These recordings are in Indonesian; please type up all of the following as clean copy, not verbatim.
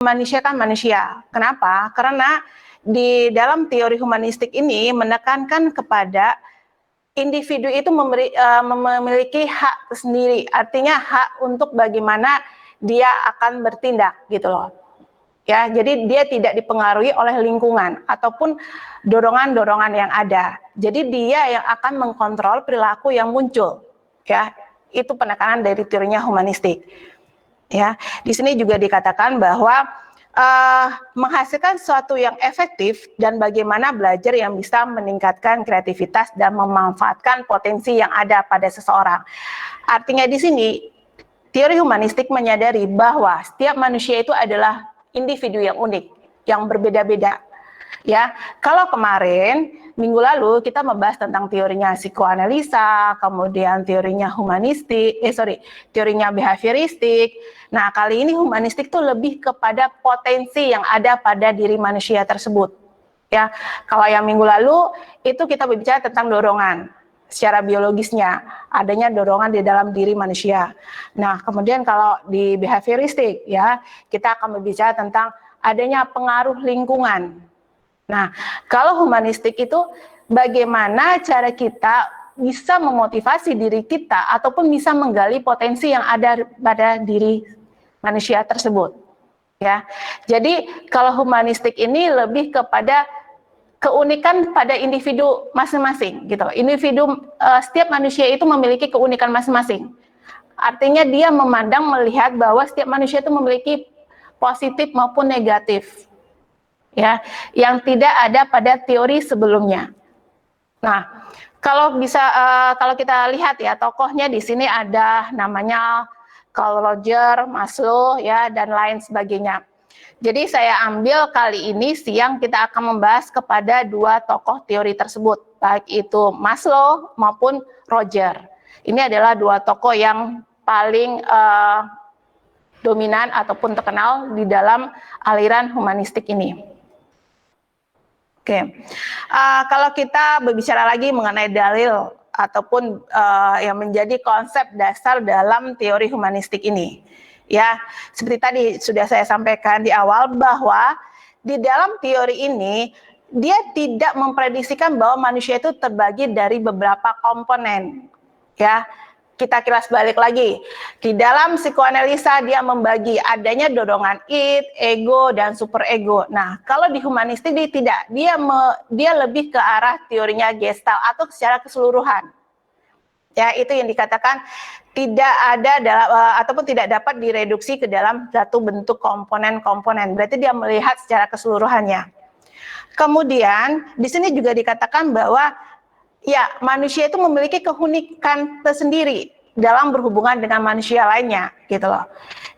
memanusiakan manusia. Kenapa? Karena di dalam teori humanistik ini menekankan kepada individu itu memiliki hak sendiri, artinya hak untuk bagaimana dia akan bertindak gitu loh. Ya, jadi dia tidak dipengaruhi oleh lingkungan ataupun dorongan-dorongan yang ada. Jadi dia yang akan mengkontrol perilaku yang muncul. Ya, itu penekanan dari teorinya humanistik. Ya, di sini juga dikatakan bahwa menghasilkan sesuatu yang efektif dan bagaimana belajar yang bisa meningkatkan kreativitas dan memanfaatkan potensi yang ada pada seseorang. Artinya di sini teori humanistik menyadari bahwa setiap manusia itu adalah individu yang unik, yang berbeda-beda. Ya, kalau kemarin minggu lalu kita membahas tentang teorinya psikoanalisa, kemudian teorinya teorinya behavioristik. Nah, kali ini humanistik itu lebih kepada potensi yang ada pada diri manusia tersebut. Ya, kalau yang minggu lalu itu kita berbicara tentang dorongan secara biologisnya, adanya dorongan di dalam diri manusia. Nah, kemudian kalau di behavioristik ya, kita akan berbicara tentang adanya pengaruh lingkungan. Nah, kalau humanistik itu bagaimana cara kita bisa memotivasi diri kita ataupun bisa menggali potensi yang ada pada diri manusia tersebut. Ya. Jadi kalau humanistik ini lebih kepada keunikan pada individu masing-masing gitu. Setiap manusia itu memiliki keunikan masing-masing. Artinya dia memandang melihat bahwa setiap manusia itu memiliki positif maupun negatif. Ya, yang tidak ada pada teori sebelumnya. Nah, kalau kita lihat ya tokohnya di sini ada namanya Carl Roger, Maslow ya dan lain sebagainya. Jadi saya ambil kali ini siang kita akan membahas kepada dua tokoh teori tersebut, baik itu Maslow maupun Roger. Ini adalah dua tokoh yang paling dominan ataupun terkenal di dalam aliran humanistik ini. Oke, kalau kita berbicara lagi mengenai dalil ataupun yang menjadi konsep dasar dalam teori humanistik ini, ya seperti tadi sudah saya sampaikan di awal bahwa di dalam teori ini dia tidak memprediksikan bahwa manusia itu terbagi dari beberapa komponen, ya. Kita kilas balik lagi. Di dalam psikoanalisa dia membagi adanya dorongan id, ego, dan superego. Nah, kalau di humanistik dia tidak. Dia lebih ke arah teorinya Gestalt atau secara keseluruhan. Ya, itu yang dikatakan tidak ada ataupun tidak dapat direduksi ke dalam satu bentuk komponen-komponen. Berarti dia melihat secara keseluruhannya. Kemudian di sini juga dikatakan bahwa ya, manusia itu memiliki keunikan tersendiri dalam berhubungan dengan manusia lainnya, gitu loh.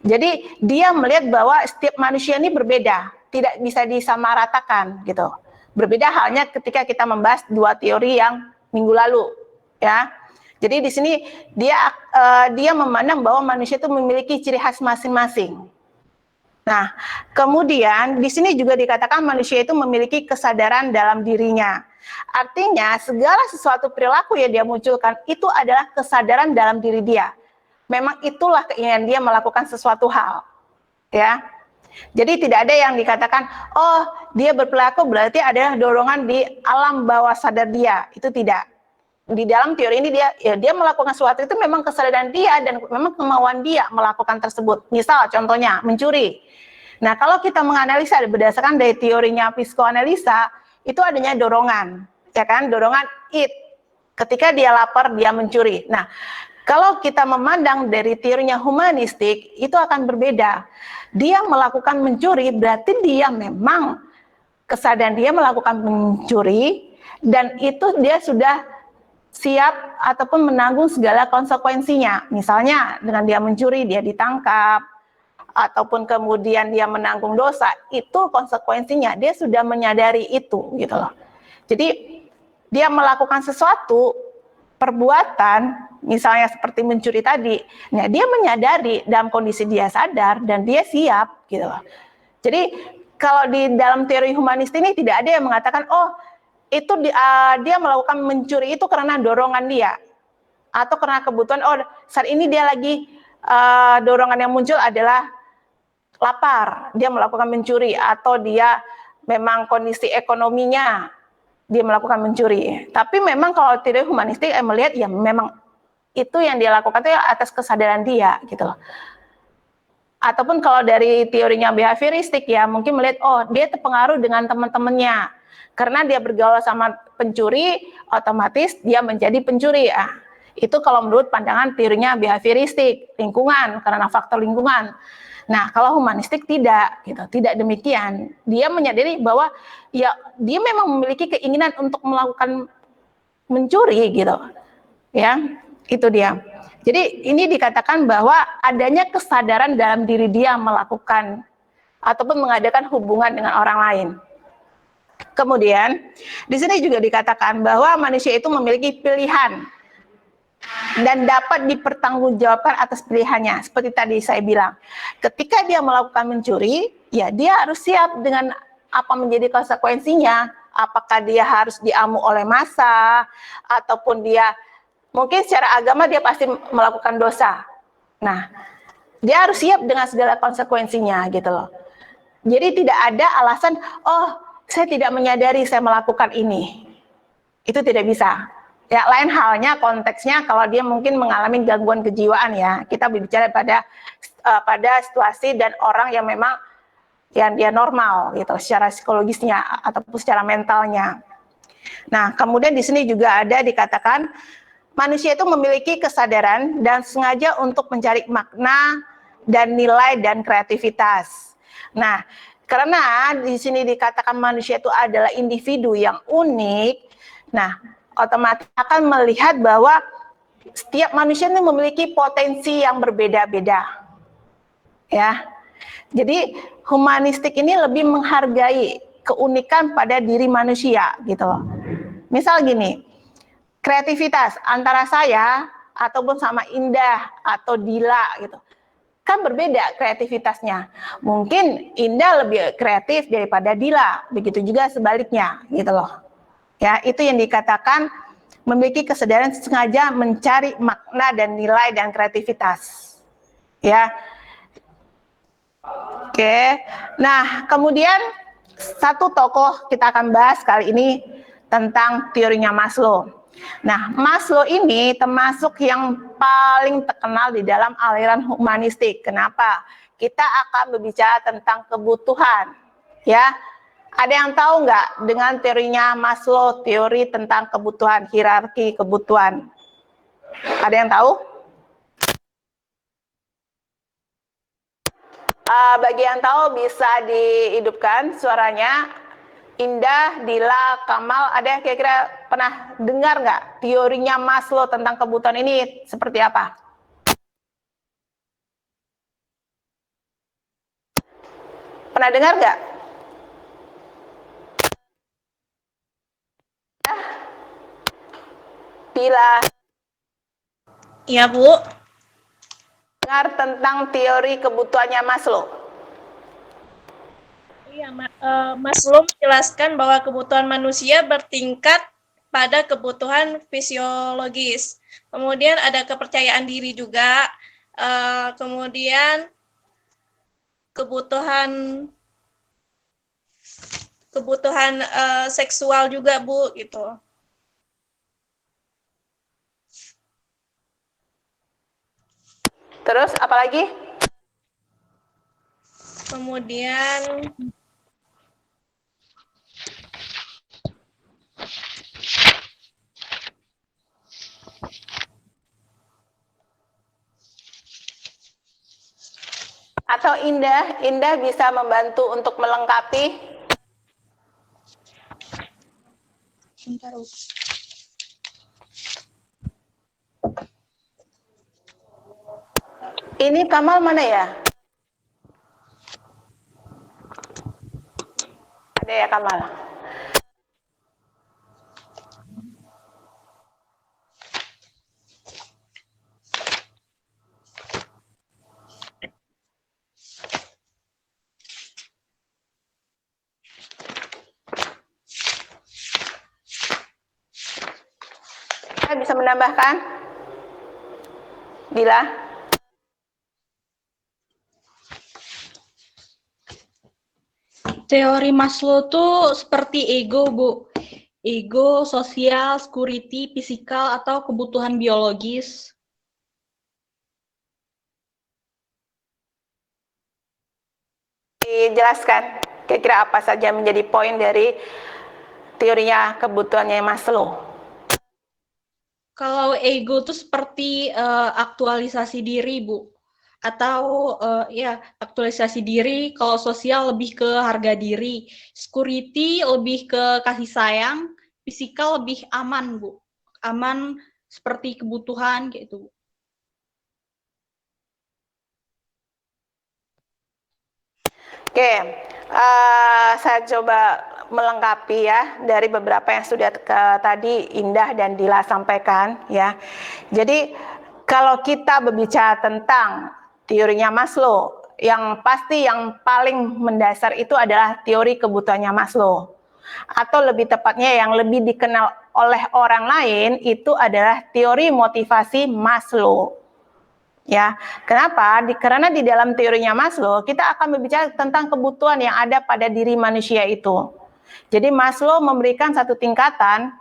Jadi dia melihat bahwa setiap manusia ini berbeda, tidak bisa disamaratakan, gitu. Berbeda halnya ketika kita membahas dua teori yang minggu lalu, ya. Jadi di sini dia memandang bahwa manusia itu memiliki ciri khas masing-masing. Nah, kemudian di sini juga dikatakan manusia itu memiliki kesadaran dalam dirinya. Artinya segala sesuatu perilaku yang dia munculkan itu adalah kesadaran dalam diri dia. Memang itulah keinginan dia melakukan sesuatu hal. Ya. Jadi tidak ada yang dikatakan, oh dia berperilaku berarti ada dorongan di alam bawah sadar dia. Itu tidak. Di dalam teori ini dia melakukan sesuatu itu memang kesadaran dia dan memang kemauan dia melakukan tersebut. Misal contohnya mencuri. Nah, kalau kita menganalisa berdasarkan dari teorinya psikoanalisa, itu adanya dorongan, ya kan? Dorongan id. Ketika dia lapar, dia mencuri. Nah, kalau kita memandang dari teorinya humanistik, itu akan berbeda. Dia melakukan mencuri, berarti dia memang kesadaran dia melakukan mencuri, dan itu dia sudah siap ataupun menanggung segala konsekuensinya. Misalnya dengan dia mencuri, dia ditangkap, ataupun kemudian dia menanggung dosa, itu konsekuensinya dia sudah menyadari itu gitu loh. Jadi dia melakukan sesuatu perbuatan misalnya seperti mencuri tadi, nah dia menyadari dalam kondisi dia sadar dan dia siap gitu loh. Jadi kalau di dalam teori humanis ini tidak ada yang mengatakan oh itu dia melakukan mencuri itu karena dorongan dia atau karena kebutuhan, oh saat ini dia lagi dorongan yang muncul adalah lapar, dia melakukan mencuri, atau dia memang kondisi ekonominya dia melakukan mencuri. Tapi memang kalau teori humanistik melihat ya memang itu yang dia lakukan itu atas kesadaran dia gitu loh. Ataupun kalau dari teorinya behavioristik ya mungkin melihat oh dia terpengaruh dengan teman-temannya. Karena dia bergaul sama pencuri, otomatis dia menjadi pencuri. Itu kalau menurut pandangan teorinya behavioristik, lingkungan, karena faktor lingkungan. Nah, kalau humanistik tidak, gitu, tidak demikian. Dia menyadari bahwa ya dia memang memiliki keinginan untuk melakukan mencuri, gitu, ya, itu dia. Jadi ini dikatakan bahwa adanya kesadaran dalam diri dia melakukan ataupun mengadakan hubungan dengan orang lain. Kemudian di sini juga dikatakan bahwa manusia itu memiliki pilihan dan dapat dipertanggungjawabkan atas pilihannya. Seperti tadi saya bilang, ketika dia melakukan mencuri, ya dia harus siap dengan apa menjadi konsekuensinya. Apakah dia harus diamu oleh massa, ataupun dia mungkin secara agama dia pasti melakukan dosa. Nah, dia harus siap dengan segala konsekuensinya gitu loh. Jadi tidak ada alasan, oh saya tidak menyadari saya melakukan ini. Itu tidak bisa. Ya, lain halnya konteksnya kalau dia mungkin mengalami gangguan kejiwaan ya. Kita berbicara pada situasi dan orang yang memang yang dia normal gitu secara psikologisnya ataupun secara mentalnya. Nah, kemudian di sini juga ada dikatakan manusia itu memiliki kesadaran dan sengaja untuk mencari makna dan nilai dan kreativitas. Nah, karena di sini dikatakan manusia itu adalah individu yang unik, nah, otomatis akan melihat bahwa setiap manusia ini memiliki potensi yang berbeda-beda. Ya. Jadi, humanistik ini lebih menghargai keunikan pada diri manusia gitu loh. Misal gini, kreativitas antara saya ataupun sama Indah atau Dila gitu kan berbeda kreativitasnya. Mungkin Indah lebih kreatif daripada Dila, begitu juga sebaliknya gitu loh. Ya, itu yang dikatakan memiliki kesadaran sengaja mencari makna dan nilai dan kreativitas. Ya. Oke. Nah, kemudian satu tokoh kita akan bahas kali ini tentang teorinya Maslow. Nah, Maslow ini termasuk yang paling terkenal di dalam aliran humanistik. Kenapa? Kita akan berbicara tentang kebutuhan. Ya, ada yang tahu nggak dengan teorinya Maslow, teori tentang kebutuhan, hierarki kebutuhan? Ada yang tahu? Bagi yang tahu bisa dihidupkan suaranya. Indah, Dila, Kamal, ada yang kira-kira pernah dengar nggak teorinya Maslow tentang kebutuhan ini seperti apa? Pernah dengar nggak? Dila. Iya, Bu. Dengar tentang teori kebutuhannya Maslow? Iya, Maslow menjelaskan bahwa kebutuhan manusia bertingkat pada kebutuhan fisiologis. Kemudian ada kepercayaan diri juga. Kemudian kebutuhan seksual juga, Bu, gitu. Terus apa lagi? Kemudian Atau Indah bisa membantu untuk melengkapi? Ini Kamal mana ya? Ada ya Kamal? Bisa menambahkan? Dila? Teori Maslow tuh seperti ego, Bu. Ego, sosial, security, fisikal, atau kebutuhan biologis. Dijelaskan kira-kira apa saja menjadi poin dari teorinya kebutuhannya Maslow. Kalau ego tuh seperti aktualisasi diri, Bu. Atau ya aktualisasi diri. Kalau sosial lebih ke harga diri. Security lebih ke kasih sayang. Fisikal lebih aman, Bu. Aman seperti kebutuhan gitu. Oke, saya coba melengkapi ya dari beberapa yang sudah tadi Indah dan Dila sampaikan ya. Jadi kalau kita berbicara tentang teorinya Maslow, yang pasti yang paling mendasar itu adalah teori kebutuhannya Maslow. Atau lebih tepatnya yang lebih dikenal oleh orang lain itu adalah teori motivasi Maslow. Ya, kenapa? Karena di dalam teorinya Maslow kita akan berbicara tentang kebutuhan yang ada pada diri manusia itu. Jadi Maslow memberikan satu tingkatan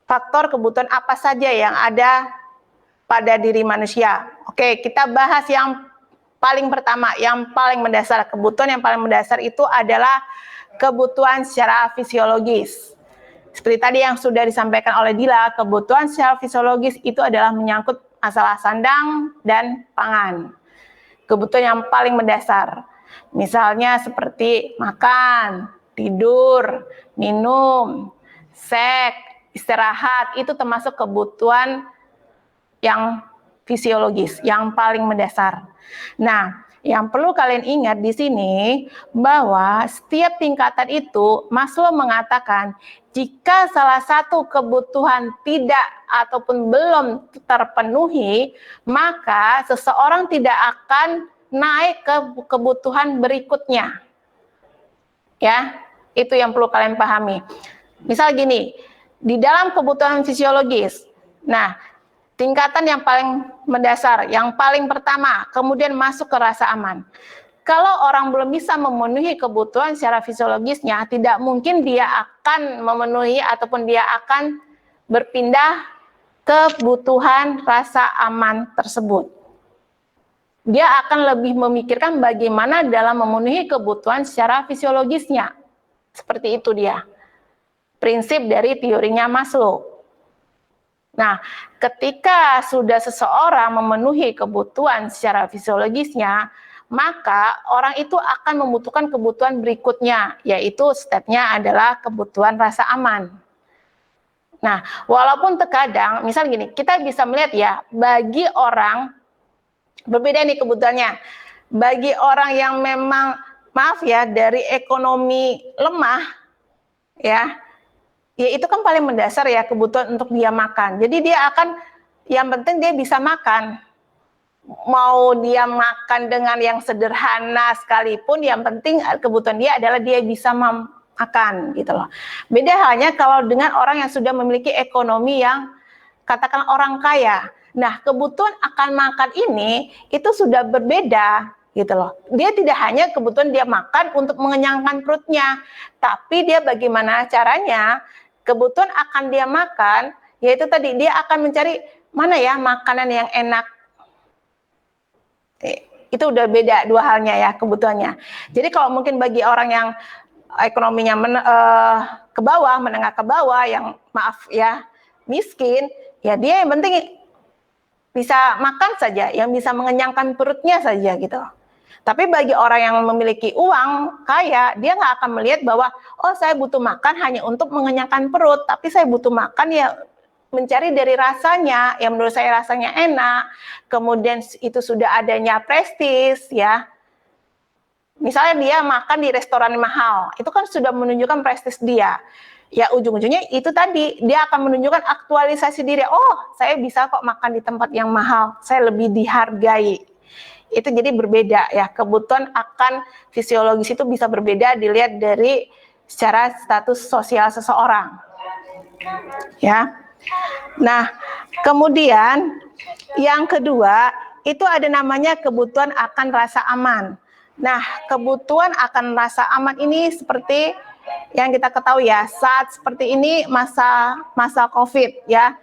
faktor kebutuhan apa saja yang ada pada diri manusia. Oke, kita bahas yang paling pertama, yang paling mendasar. Kebutuhan yang paling mendasar itu adalah kebutuhan secara fisiologis. Seperti tadi yang sudah disampaikan oleh Dila, kebutuhan secara fisiologis itu adalah menyangkut masalah sandang dan pangan. Kebutuhan yang paling mendasar. Misalnya seperti makan, tidur, minum, seks, istirahat, itu termasuk kebutuhan yang fisiologis, yang paling mendasar. Nah, yang perlu kalian ingat di sini bahwa setiap tingkatan itu Maslow mengatakan jika salah satu kebutuhan tidak ataupun belum terpenuhi, maka seseorang tidak akan naik ke kebutuhan berikutnya. Ya, itu yang perlu kalian pahami. Misal gini, di dalam kebutuhan fisiologis, nah, tingkatan yang paling mendasar, yang paling pertama, kemudian masuk ke rasa aman. Kalau orang belum bisa memenuhi kebutuhan secara fisiologisnya, tidak mungkin dia akan memenuhi ataupun dia akan berpindah ke kebutuhan rasa aman tersebut. Dia akan lebih memikirkan bagaimana dalam memenuhi kebutuhan secara fisiologisnya. Seperti itu dia. Prinsip dari teorinya Maslow. Nah, ketika sudah seseorang memenuhi kebutuhan secara fisiologisnya, maka orang itu akan membutuhkan kebutuhan berikutnya, yaitu stepnya adalah kebutuhan rasa aman. Nah, walaupun terkadang, misal gini, kita bisa melihat ya, bagi orang, berbeda nih kebutuhannya. Bagi orang yang memang, maaf ya, dari ekonomi lemah, ya itu kan paling mendasar ya kebutuhan untuk dia makan. Jadi dia akan, yang penting dia bisa makan. Mau dia makan dengan yang sederhana sekalipun, yang penting kebutuhan dia adalah dia bisa makan gitu loh. Beda halnya kalau dengan orang yang sudah memiliki ekonomi yang katakan orang kaya. Nah, kebutuhan akan makan ini itu sudah berbeda gitu loh. Dia tidak hanya kebutuhan dia makan untuk mengenyangkan perutnya, tapi dia bagaimana caranya kebutuhan akan dia makan, yaitu tadi dia akan mencari mana ya makanan yang enak. Itu udah beda dua halnya ya kebutuhannya. Jadi kalau mungkin bagi orang yang ekonominya ke bawah, menengah ke bawah, yang maaf ya miskin, ya dia yang penting bisa makan saja, yang bisa mengenyangkan perutnya saja gitu. Tapi bagi orang yang memiliki uang kaya, dia nggak akan melihat bahwa oh saya butuh makan hanya untuk mengenyangkan perut, tapi saya butuh makan ya mencari dari rasanya, yang menurut saya rasanya enak, kemudian itu sudah adanya prestis ya. Misalnya dia makan di restoran mahal, itu kan sudah menunjukkan prestis dia. Ya ujung-ujungnya itu tadi, dia akan menunjukkan aktualisasi diri. Oh, saya bisa kok makan di tempat yang mahal, saya lebih dihargai. Itu jadi berbeda ya, kebutuhan akan fisiologis itu bisa berbeda dilihat dari secara status sosial seseorang. Ya. Nah, kemudian yang kedua itu ada namanya kebutuhan akan rasa aman. Nah, kebutuhan akan rasa aman ini seperti yang kita ketahui ya, saat seperti ini masa COVID ya,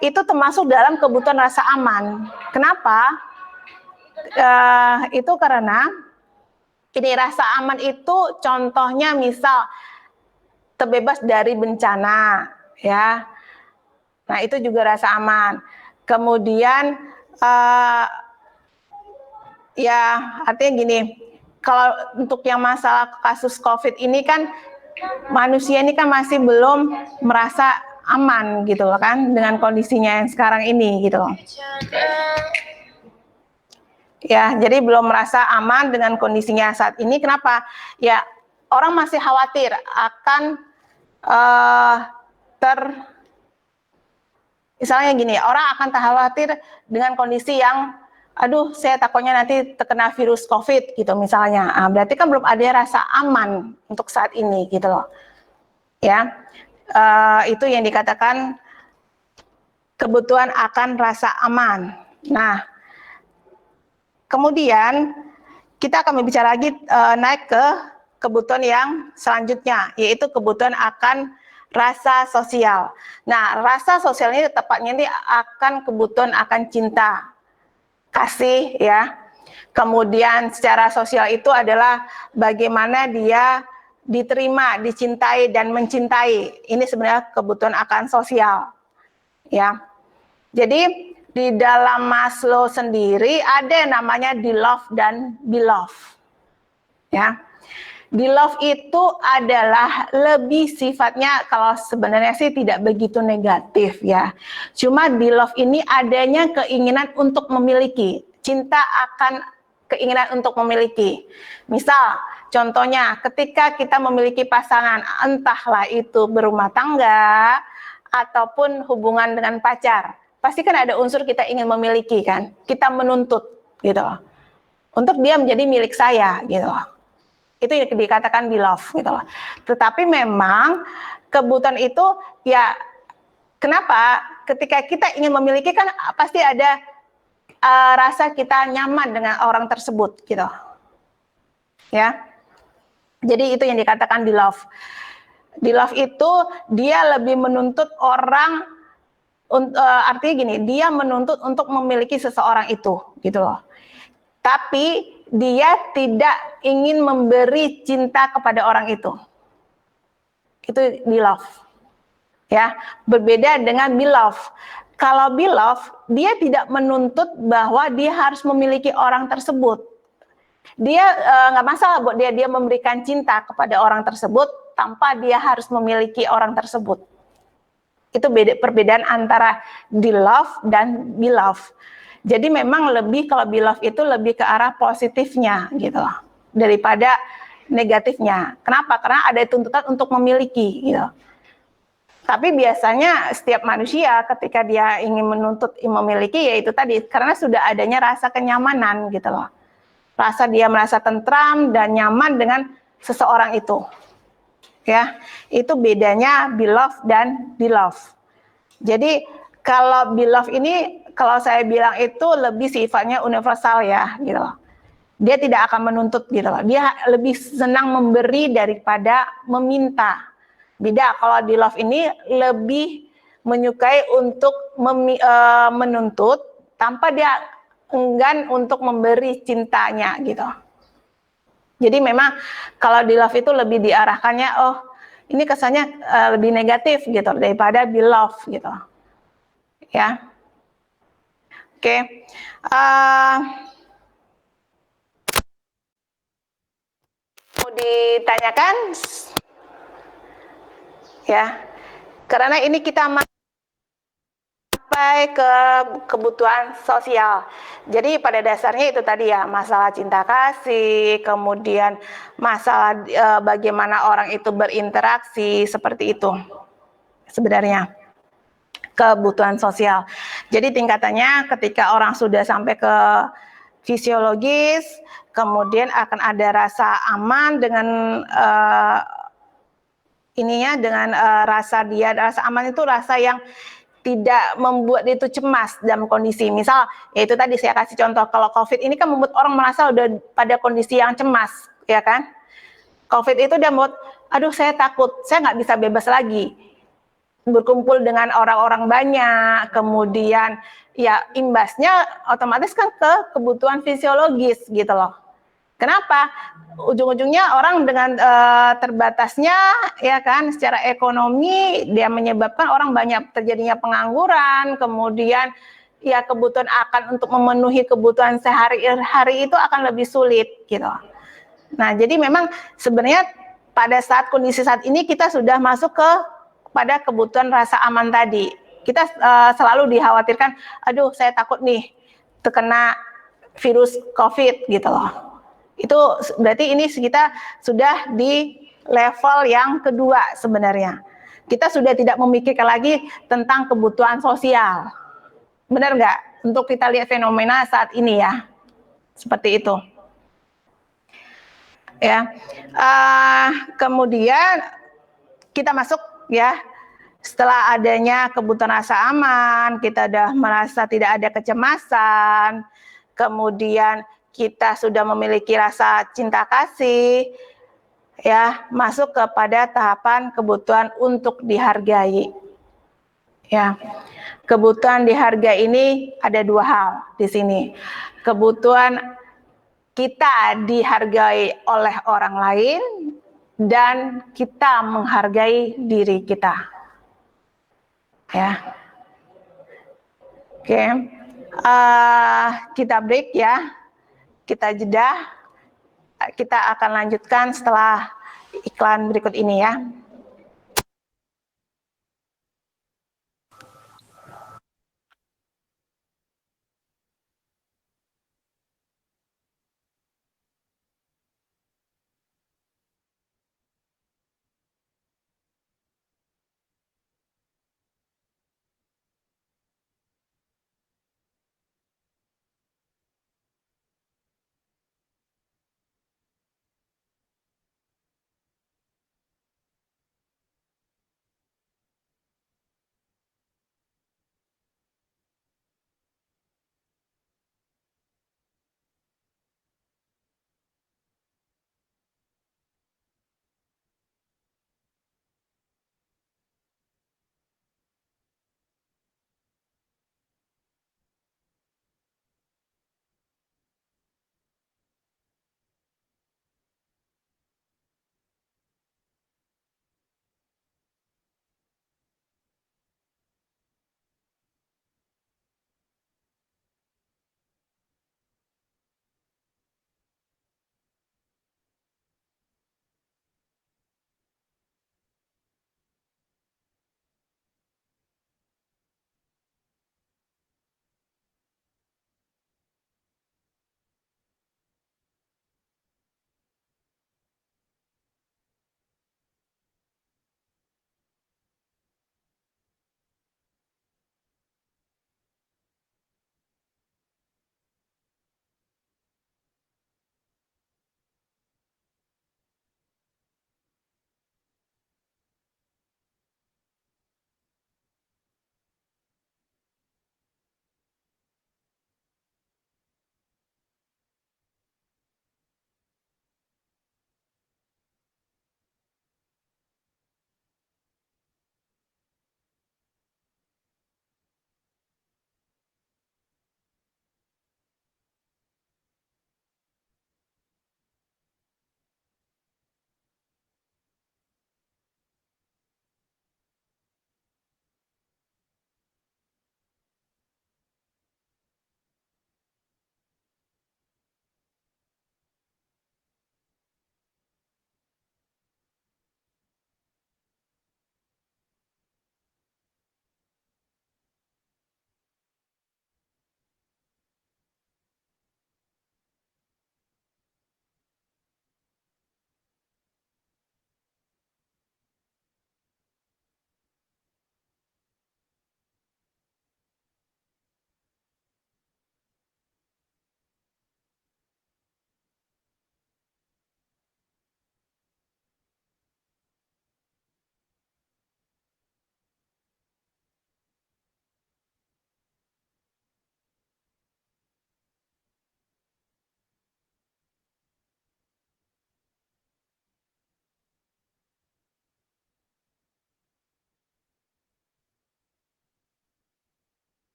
itu termasuk dalam kebutuhan rasa aman. Kenapa? Itu karena ini rasa aman itu contohnya misal terbebas dari bencana ya. Nah, itu juga rasa aman. Kemudian ya artinya gini, kalau untuk yang masalah kasus COVID ini kan manusia ini kan masih belum merasa aman gitu loh kan dengan kondisinya yang sekarang ini gitu loh. Ya, jadi belum merasa aman dengan kondisinya saat ini. Kenapa? Ya, orang masih khawatir akan misalnya gini, orang akan khawatir dengan kondisi yang aduh, saya takutnya nanti terkena virus COVID gitu misalnya. Berarti kan belum ada rasa aman untuk saat ini gitu loh. Ya, itu yang dikatakan kebutuhan akan rasa aman. Nah, kemudian kita akan berbicara lagi naik ke kebutuhan yang selanjutnya, yaitu kebutuhan akan rasa sosial. Nah, rasa sosial ini tepatnya ini akan kebutuhan akan cinta, kasih ya. Kemudian secara sosial itu adalah bagaimana dia diterima, dicintai dan mencintai. Ini sebenarnya kebutuhan akan sosial. Ya. Jadi di dalam Maslow sendiri ada yang namanya di love dan beloved. Ya. Di love itu adalah lebih sifatnya kalau sebenarnya sih tidak begitu negatif ya. Cuma di love ini adanya keinginan untuk memiliki, cinta akan keinginan untuk memiliki. Misal contohnya ketika kita memiliki pasangan, entahlah itu berumah tangga ataupun hubungan dengan pacar, pasti kan ada unsur kita ingin memiliki kan, kita menuntut gitu loh. Untuk dia menjadi milik saya gitu loh. Itu yang dikatakan beloved gitu loh. Tetapi memang kebutuhan itu ya kenapa ketika kita ingin memiliki kan pasti ada rasa kita nyaman dengan orang tersebut gitu. Ya. Jadi itu yang dikatakan beloved. Beloved itu dia lebih menuntut orang artinya gini, dia menuntut untuk memiliki seseorang itu gitu loh. Tapi dia tidak ingin memberi cinta kepada orang itu. Itu beloved. Ya, berbeda dengan beloved. Kalau beloved, dia tidak menuntut bahwa dia harus memiliki orang tersebut. Dia nggak masalah buat dia memberikan cinta kepada orang tersebut tanpa dia harus memiliki orang tersebut. Itu perbedaan antara beloved dan beloved. Jadi memang lebih kalau beloved itu lebih ke arah positifnya gitu loh, daripada negatifnya. Kenapa? Karena ada tuntutan untuk memiliki gitu. Tapi biasanya setiap manusia ketika dia ingin menuntut memiliki yaitu tadi karena sudah adanya rasa kenyamanan gitu loh. Rasa dia merasa tentram dan nyaman dengan seseorang itu. Ya, itu bedanya beloved dan beloved. Jadi kalau beloved ini kalau saya bilang itu lebih sifatnya universal ya gitu loh. Dia tidak akan menuntut gitu loh. Dia lebih senang memberi daripada meminta. Beda kalau di love ini lebih menyukai untuk menuntut tanpa dia enggan untuk memberi cintanya gitu. Jadi memang kalau di love itu lebih diarahkannya oh ini kesannya lebih negatif gitu daripada beloved gitu. Ya. Oke. Mau ditanyakan? Ya. Karena ini kita sampai ke kebutuhan sosial. Jadi pada dasarnya itu tadi ya, masalah cinta kasih, kemudian masalah bagaimana orang itu berinteraksi, seperti itu. Sebenarnya kebutuhan sosial. Jadi tingkatannya ketika orang sudah sampai ke fisiologis, kemudian akan ada rasa aman dengan rasa aman itu rasa yang tidak membuat itu cemas dalam kondisi misal, yaitu tadi saya kasih contoh kalau COVID ini kan membuat orang merasa udah pada kondisi yang cemas, ya kan? COVID itu udah membuat, aduh saya takut, saya nggak bisa bebas lagi berkumpul dengan orang-orang banyak, kemudian ya imbasnya otomatis kan ke kebutuhan fisiologis gitu loh. Kenapa? Ujung-ujungnya orang dengan terbatasnya ya kan secara ekonomi dia menyebabkan orang banyak terjadinya pengangguran, kemudian ya kebutuhan akan untuk memenuhi kebutuhan sehari-hari itu akan lebih sulit gitu. Nah, jadi memang sebenarnya pada saat kondisi saat ini kita sudah masuk ke pada kebutuhan rasa aman tadi. Kita selalu dikhawatirkan, aduh saya takut nih terkena virus COVID gitu loh. Itu berarti ini kita sudah di level yang kedua sebenarnya. Kita sudah tidak memikirkan lagi tentang kebutuhan sosial. Benar nggak? Untuk kita lihat fenomena saat ini ya. Seperti itu. Ya. Kemudian kita masuk ya. Setelah adanya kebutuhan rasa aman, kita sudah merasa tidak ada kecemasan, kemudian kita sudah memiliki rasa cinta kasih, ya masuk kepada tahapan kebutuhan untuk dihargai. Ya, kebutuhan dihargai ini ada dua hal di sini. Kebutuhan kita dihargai oleh orang lain dan kita menghargai diri kita. Ya, oke. Kita break ya. Kita jeda, kita akan lanjutkan setelah iklan berikut ini ya.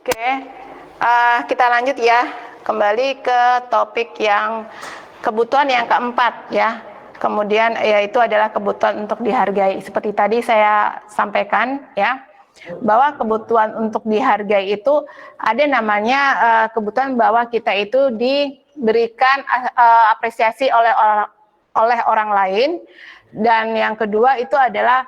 Oke, kita lanjut ya. Kembali ke topik yang kebutuhan yang keempat ya. Kemudian yaitu adalah kebutuhan untuk dihargai. Seperti tadi saya sampaikan ya, bahwa kebutuhan untuk dihargai itu ada namanya kebutuhan bahwa kita itu diberikan apresiasi oleh orang lain, dan yang kedua itu adalah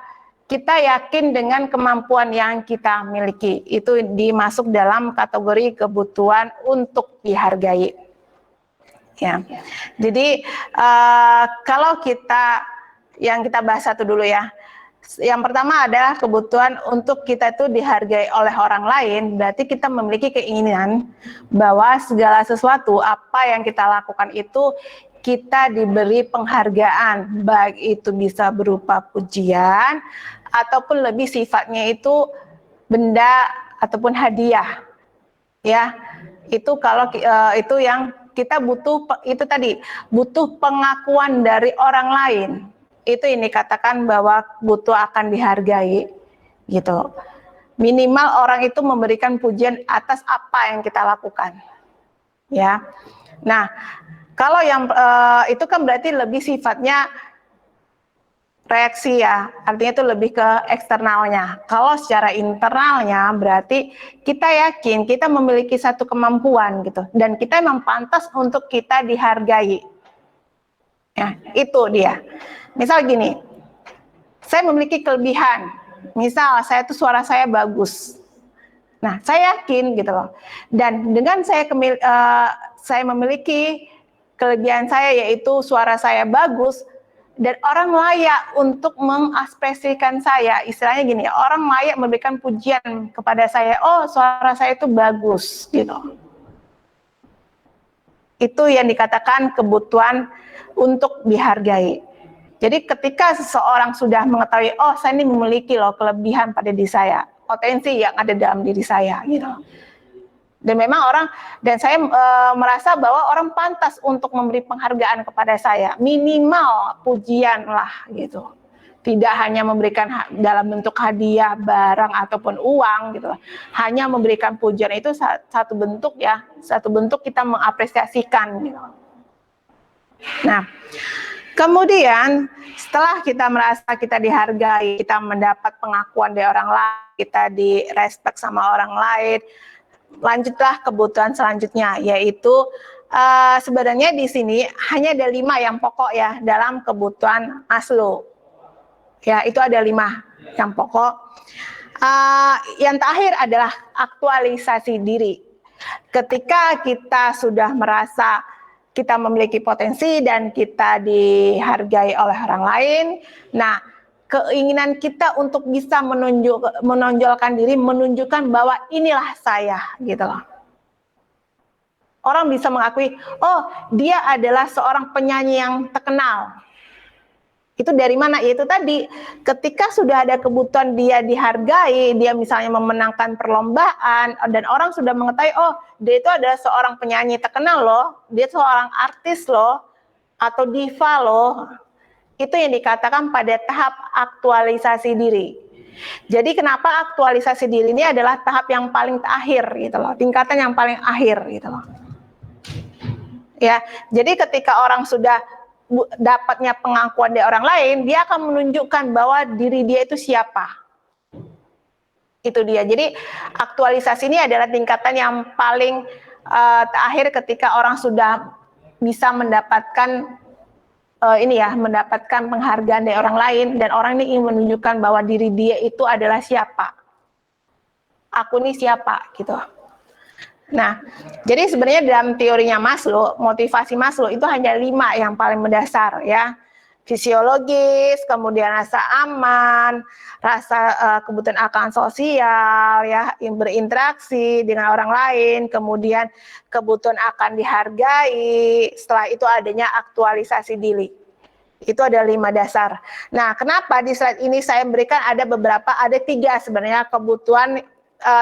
kita yakin dengan kemampuan yang kita miliki. Itu dimasuk dalam kategori kebutuhan untuk dihargai. Ya. Jadi kalau yang kita bahas satu dulu ya. Yang pertama adalah kebutuhan untuk kita itu dihargai oleh orang lain. Berarti kita memiliki keinginan bahwa segala sesuatu apa yang kita lakukan itu kita diberi penghargaan, baik itu bisa berupa pujian ataupun lebih sifatnya itu benda ataupun hadiah. Ya, itu kalau itu yang kita butuh, itu tadi butuh pengakuan dari orang lain. Itu yang dikatakan bahwa butuh akan dihargai, gitu. Minimal orang itu memberikan pujian atas apa yang kita lakukan, ya. Nah, kalau yang itu kan berarti lebih sifatnya reaksi ya, artinya itu lebih ke eksternalnya. Kalau secara internalnya berarti kita yakin kita memiliki satu kemampuan gitu, dan kita memang pantas untuk kita dihargai. Ya, itu dia. Misal gini, saya memiliki kelebihan. Misal saya tuh suara saya bagus. Nah, saya yakin gitu loh. Dan dengan saya memiliki kelebihan saya yaitu suara saya bagus, dan orang layak untuk mengekspresikan saya, istilahnya gini, orang layak memberikan pujian kepada saya, oh suara saya itu bagus, gitu. Itu yang dikatakan kebutuhan untuk dihargai. Jadi ketika seseorang sudah mengetahui, oh saya ini memiliki loh kelebihan pada diri saya, potensi yang ada dalam diri saya, gitu. Dan memang saya merasa bahwa orang pantas untuk memberi penghargaan kepada saya, minimal pujian lah gitu. Tidak hanya memberikan dalam bentuk hadiah, barang ataupun uang gitu. Hanya memberikan pujian itu satu bentuk ya, satu bentuk kita mengapresiasikan gitu. Nah, kemudian setelah kita merasa kita dihargai, kita mendapat pengakuan dari orang lain, kita direspek sama orang lain, lanjutlah kebutuhan selanjutnya, yaitu sebenarnya di sini hanya ada 5 yang pokok ya dalam kebutuhan Maslow. Ya, itu ada 5 yang pokok. Yang terakhir adalah aktualisasi diri. Ketika kita sudah merasa kita memiliki potensi dan kita dihargai oleh orang lain, nah keinginan kita untuk bisa menonjolkan diri, menunjukkan bahwa inilah saya, gitu loh. Orang bisa mengakui, oh dia adalah seorang penyanyi yang terkenal. Itu dari mana? Yaitu tadi, ketika sudah ada kebutuhan dia dihargai, dia misalnya memenangkan perlombaan, dan orang sudah mengetahui, oh dia itu adalah seorang penyanyi terkenal loh, dia seorang artis loh, atau diva loh. Itu yang dikatakan pada tahap aktualisasi diri. Jadi kenapa aktualisasi diri ini adalah tahap yang paling terakhir gitu loh, tingkatan yang paling akhir gitu loh. Ya, jadi ketika orang sudah dapatnya pengakuan dari orang lain, dia akan menunjukkan bahwa diri dia itu siapa. Itu dia. Jadi aktualisasi ini adalah tingkatan yang paling terakhir ketika orang sudah bisa mendapatkan mendapatkan penghargaan dari orang lain, dan orang ini ingin menunjukkan bahwa diri dia itu adalah siapa. Aku ini siapa gitu. Nah, jadi sebenarnya dalam teorinya Maslow, motivasi Maslow itu hanya 5 yang paling mendasar ya. Fisiologis, kemudian rasa aman, rasa kebutuhan akan sosial, ya, berinteraksi dengan orang lain, kemudian kebutuhan akan dihargai, setelah itu adanya aktualisasi diri. Itu ada 5 dasar. Nah, kenapa di slide ini saya berikan ada 3 sebenarnya kebutuhan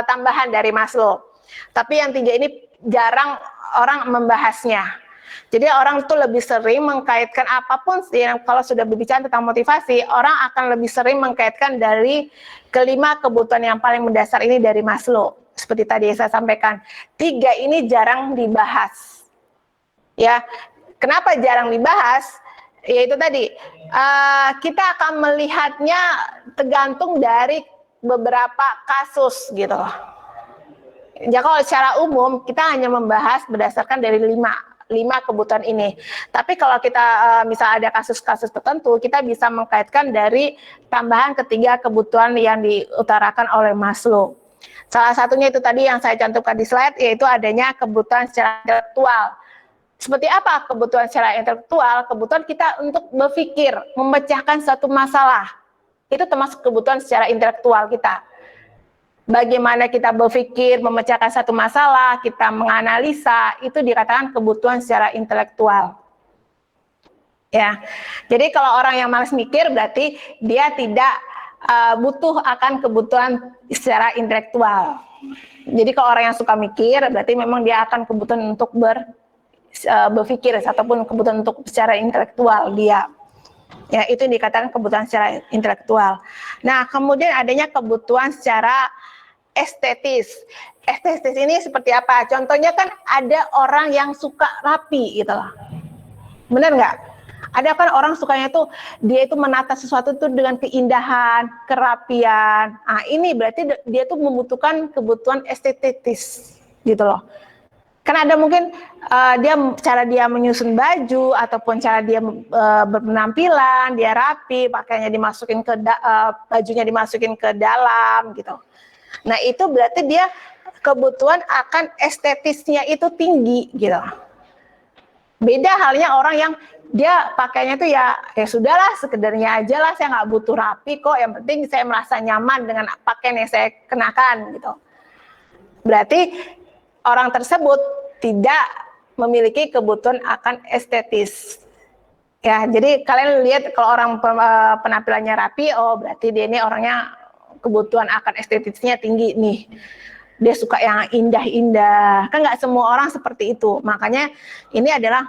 tambahan dari Maslow. Tapi yang 3 ini jarang orang membahasnya. Jadi orang itu lebih sering mengkaitkan apapun, kalau sudah berbicara tentang motivasi, orang akan lebih sering mengkaitkan dari ke-5 kebutuhan yang paling mendasar ini dari Maslow. seperti tadi saya sampaikan, 3 ini jarang dibahas. Ya, kenapa jarang dibahas? Yaitu tadi, kita akan melihatnya tergantung dari beberapa kasus gitu. Ya kalau secara umum kita hanya membahas berdasarkan dari 5 kebutuhan ini. Tapi kalau kita misal ada kasus-kasus tertentu, kita bisa mengkaitkan dari tambahan ketiga kebutuhan yang diutarakan oleh Maslow. Salah satunya itu tadi yang saya cantumkan di slide, yaitu adanya kebutuhan secara intelektual. Seperti apa kebutuhan secara intelektual? Kebutuhan kita untuk berpikir, memecahkan suatu masalah. Itu termasuk kebutuhan secara intelektual kita. Bagaimana kita berpikir, memecahkan satu masalah, kita menganalisa, itu dikatakan kebutuhan secara intelektual. Ya, jadi kalau orang yang malas mikir berarti dia tidak butuh akan kebutuhan secara intelektual. Jadi kalau orang yang suka mikir berarti memang dia akan kebutuhan untuk berpikir ataupun kebutuhan untuk secara intelektual dia. Ya, itu dikatakan kebutuhan secara intelektual. Nah, kemudian adanya kebutuhan secara estetis. Estetis ini seperti apa? Contohnya kan ada orang yang suka rapi gitu loh. Benar nggak? Ada kan orang sukanya tuh dia itu menata sesuatu tuh dengan keindahan, kerapian. Nah, ini berarti dia tuh membutuhkan kebutuhan estetis gitu loh. Kan ada mungkin cara dia menyusun baju ataupun cara dia berpenampilan, dia rapi, pakaiannya dimasukin ke bajunya dimasukin ke dalam gitu. Nah, itu berarti dia kebutuhan akan estetisnya itu tinggi gitu. Beda halnya orang yang dia pakainya tuh ya sudahlah sekedarnya aja lah, saya nggak butuh rapi kok, yang penting saya merasa nyaman dengan pakaian yang saya kenakan gitu. Berarti orang tersebut tidak memiliki kebutuhan akan estetis. Ya, jadi kalian lihat kalau orang penampilannya rapi, oh berarti dia ini orangnya kebutuhan akan estetisnya tinggi nih. Dia suka yang indah-indah. Kan nggak semua orang seperti itu. Makanya ini adalah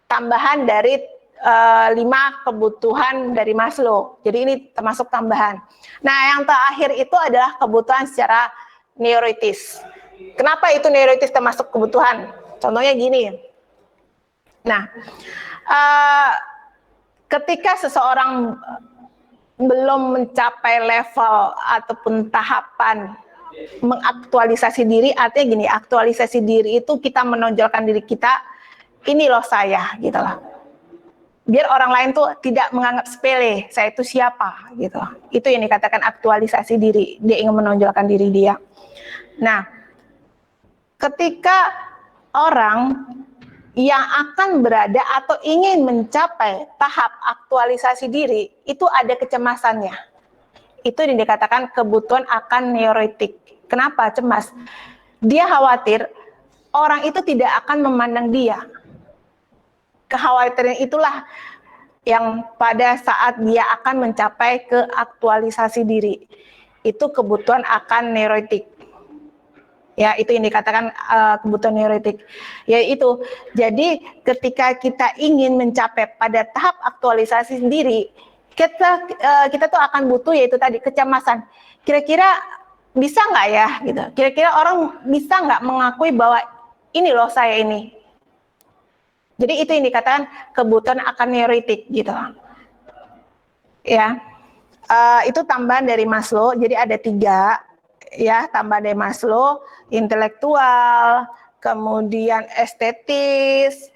tambahan dari 5 kebutuhan dari Maslow. Jadi ini termasuk tambahan. Nah, yang terakhir itu adalah kebutuhan secara neurotis. Kenapa itu neurotis termasuk kebutuhan? Contohnya gini. Nah, ketika seseorang belum mencapai level ataupun tahapan mengaktualisasi diri, artinya gini, aktualisasi diri itu kita menonjolkan diri kita, ini loh saya, gitu loh. Biar orang lain tuh tidak menganggap sepele, saya itu siapa, gitu loh. Itu yang dikatakan aktualisasi diri, dia ingin menonjolkan diri dia. Nah, ketika orang yang akan berada atau ingin mencapai tahap aktualisasi diri, itu ada kecemasannya. Itu yang dikatakan kebutuhan akan neurotik. Kenapa cemas? Dia khawatir orang itu tidak akan memandang dia. Kekhawatiran itulah yang pada saat dia akan mencapai ke aktualisasi diri. Itu kebutuhan akan neurotik. Ya, itu yang dikatakan kebutuhan neurotik. Yaitu, jadi ketika kita ingin mencapai pada tahap aktualisasi sendiri, kita tuh akan butuh yaitu tadi kecemasan. Kira-kira bisa nggak ya gitu? Kira-kira orang bisa nggak mengakui bahwa ini loh saya ini. Jadi itu yang dikatakan kebutuhan akan neurotik gitu. Ya, itu tambahan dari Maslow. Jadi ada 3 ya, tambahan dari Maslow, intelektual, kemudian estetis,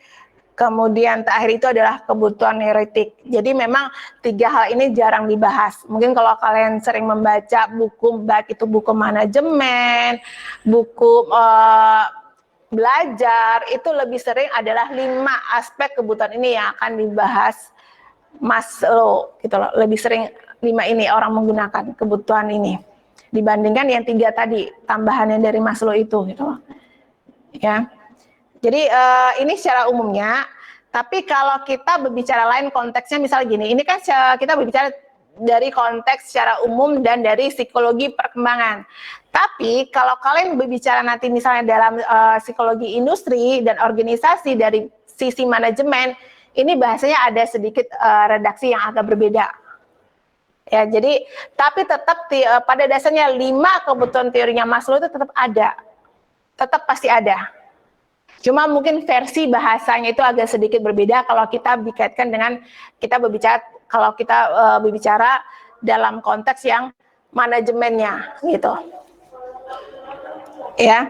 kemudian terakhir itu adalah kebutuhan neurotik. Jadi memang 3 hal ini jarang dibahas. Mungkin kalau kalian sering membaca buku, baik itu buku manajemen, buku belajar, itu lebih sering adalah 5 aspek kebutuhan ini yang akan dibahas Maslow gitu loh. Lebih sering 5 ini orang menggunakan kebutuhan ini dibandingkan yang 3 tadi tambahannya dari Maslow itu gitu loh. Ya. Jadi ini secara umumnya, tapi kalau kita berbicara lain konteksnya misal gini, ini kan kita berbicara dari konteks secara umum dan dari psikologi perkembangan. Tapi kalau kalian berbicara nanti misalnya dalam psikologi industri dan organisasi dari sisi manajemen, ini bahasanya ada sedikit redaksi yang agak berbeda. Ya, jadi tapi tetap pada dasarnya 5 kebutuhan teorinya Maslow itu tetap ada. Tetap pasti ada. Cuma mungkin versi bahasanya itu agak sedikit berbeda kalau kita dikaitkan dengan kita berbicara dalam konteks yang manajemennya gitu. Ya.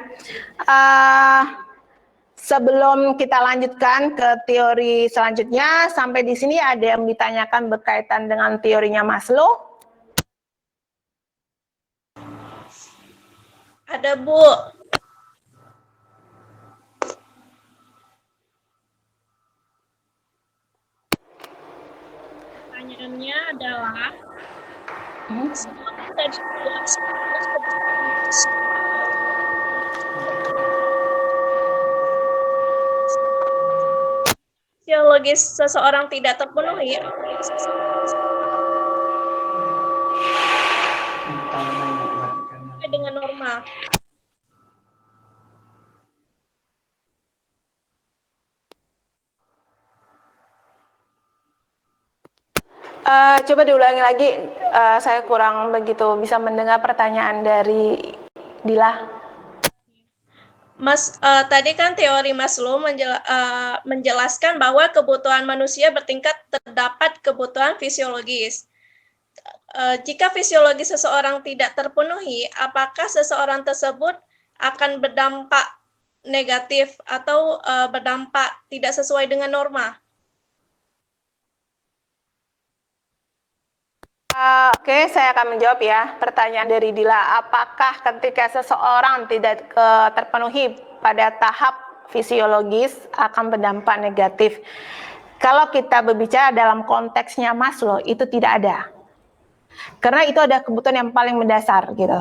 Sebelum kita lanjutkan ke teori selanjutnya, sampai di sini ada yang ditanyakan berkaitan dengan teorinya Maslow? Ada, Bu. Pertanyaannya adalah, tadi fisiologis seseorang tidak terpenuhi dengan normal. Coba diulangi lagi, saya kurang begitu bisa mendengar pertanyaan dari Dila. Mas, tadi kan teori Maslow menjelaskan bahwa kebutuhan manusia bertingkat terdapat kebutuhan fisiologis. Jika fisiologi seseorang tidak terpenuhi, apakah seseorang tersebut akan berdampak negatif atau berdampak tidak sesuai dengan norma? Oke, saya akan menjawab ya pertanyaan dari Dila. Apakah ketika seseorang tidak terpenuhi pada tahap fisiologis akan berdampak negatif? Kalau kita berbicara dalam konteksnya Maslow, itu tidak ada. Karena itu ada kebutuhan yang paling mendasar gitu.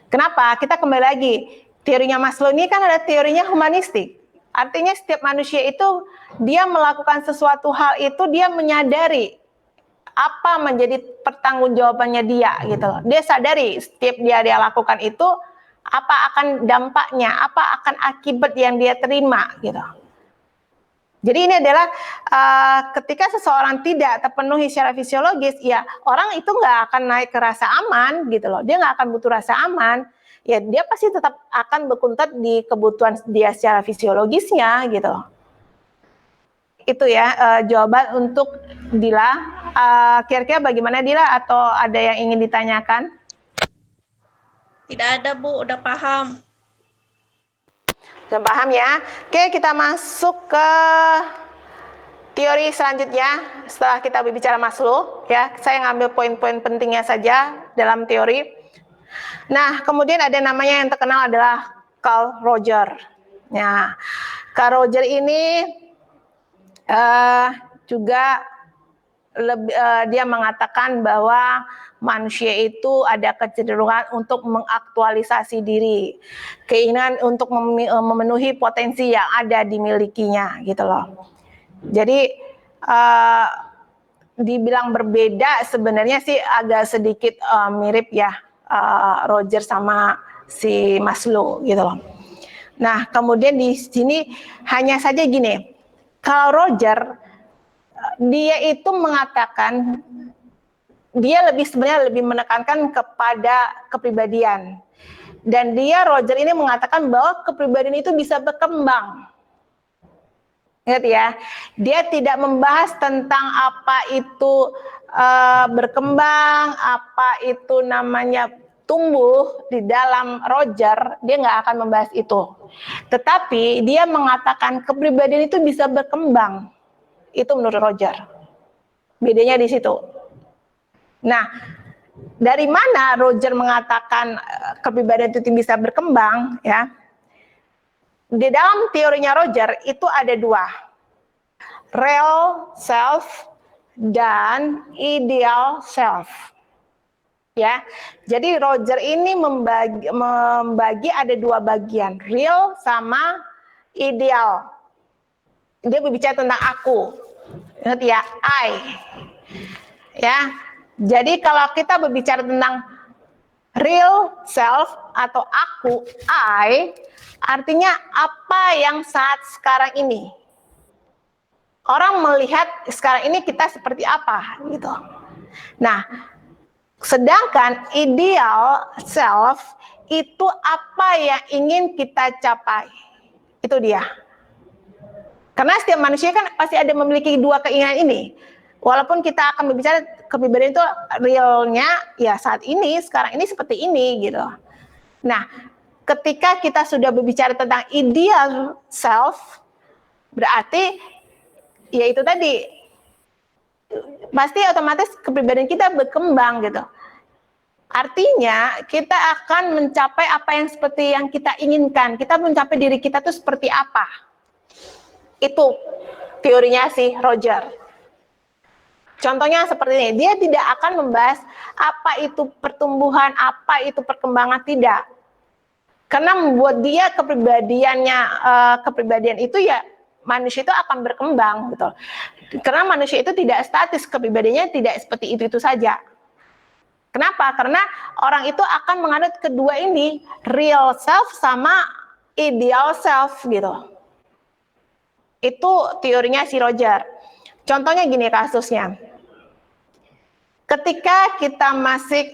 Kenapa? Kita kembali lagi, teorinya Maslow ini kan ada teorinya humanistik. Artinya setiap manusia itu dia melakukan sesuatu hal itu dia menyadari apa menjadi pertanggungjawabannya dia gitu loh. Dia sadari setiap dia lakukan itu apa akan dampaknya, apa akan akibat yang dia terima gitu. Jadi ini adalah ketika seseorang tidak terpenuhi secara fisiologis, ya orang itu nggak akan naik ke rasa aman gitu loh. Dia nggak akan butuh rasa aman. Ya dia pasti tetap akan berkutat di kebutuhan dia secara fisiologisnya gitu loh. Itu ya jawaban untuk Dila. Kira-kira bagaimana Dila, atau ada yang ingin ditanyakan? Tidak ada, Bu, udah paham. Sudah paham ya? Oke, kita masuk ke teori selanjutnya setelah kita berbicara Maslow ya. Saya ngambil poin-poin pentingnya saja dalam teori. Nah, kemudian ada namanya yang terkenal adalah Carl Roger. Nah, Carl Roger ini juga dia mengatakan bahwa manusia itu ada kecenderungan untuk mengaktualisasi diri, keinginan untuk memenuhi potensi yang ada dimilikinya gitu loh. Jadi dibilang berbeda sebenarnya sih agak sedikit mirip ya Roger sama si Maslow gitu loh. Nah, kemudian di sini hanya saja gini. Kalau Roger, dia itu mengatakan dia sebenarnya lebih menekankan kepada kepribadian. Dan Roger ini mengatakan bahwa kepribadian itu bisa berkembang. Ingat ya, dia tidak membahas tentang apa itu berkembang, apa itu namanya tumbuh di dalam Roger, dia nggak akan membahas itu. Tetapi dia mengatakan kepribadian itu bisa berkembang. Itu menurut Roger. Bedanya di situ. Nah, dari mana Roger mengatakan kepribadian itu bisa berkembang ya? Di dalam teorinya Roger itu ada dua. Real self dan ideal self. Ya. Jadi Roger ini membagi ada dua bagian, real sama ideal. Dia berbicara tentang aku. Ingat ya, I. Ya. Jadi kalau kita berbicara tentang real self atau aku, I, artinya apa yang saat sekarang ini. Orang melihat sekarang ini kita seperti apa gitu. Nah, sedangkan ideal self itu apa yang ingin kita capai. Itu dia. Karena setiap manusia kan pasti ada memiliki dua keinginan ini. Walaupun kita akan berbicara kepribadian itu realnya ya saat ini, sekarang ini seperti ini gitu. Nah, ketika kita sudah berbicara tentang ideal self, berarti ya itu tadi pasti otomatis kepribadian kita berkembang gitu. Artinya kita akan mencapai apa yang seperti yang kita inginkan. Kita mencapai diri kita tuh seperti apa. Itu teorinya si Roger. Contohnya seperti ini, dia tidak akan membahas apa itu pertumbuhan, apa itu perkembangan, tidak. Karena membuat dia kepribadian itu ya manusia itu akan berkembang, betul. Karena manusia itu tidak statis, kepribadiannya tidak seperti itu saja. Kenapa? Karena orang itu akan menganut kedua ini, real self sama ideal self gitu. Itu teorinya si Roger. Contohnya gini kasusnya. Ketika kita masih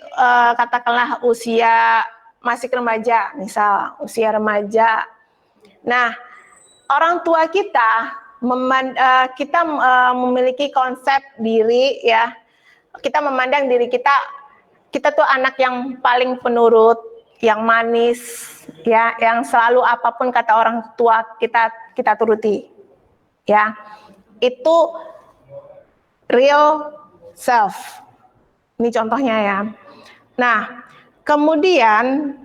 katakanlah usia masih remaja, misal usia remaja. Nah, orang tua kita memiliki konsep diri ya. Kita memandang diri kita tuh anak yang paling penurut, yang manis, ya, yang selalu apapun kata orang tua kita turuti. Ya. Itu real self. Ini contohnya ya. Nah, kemudian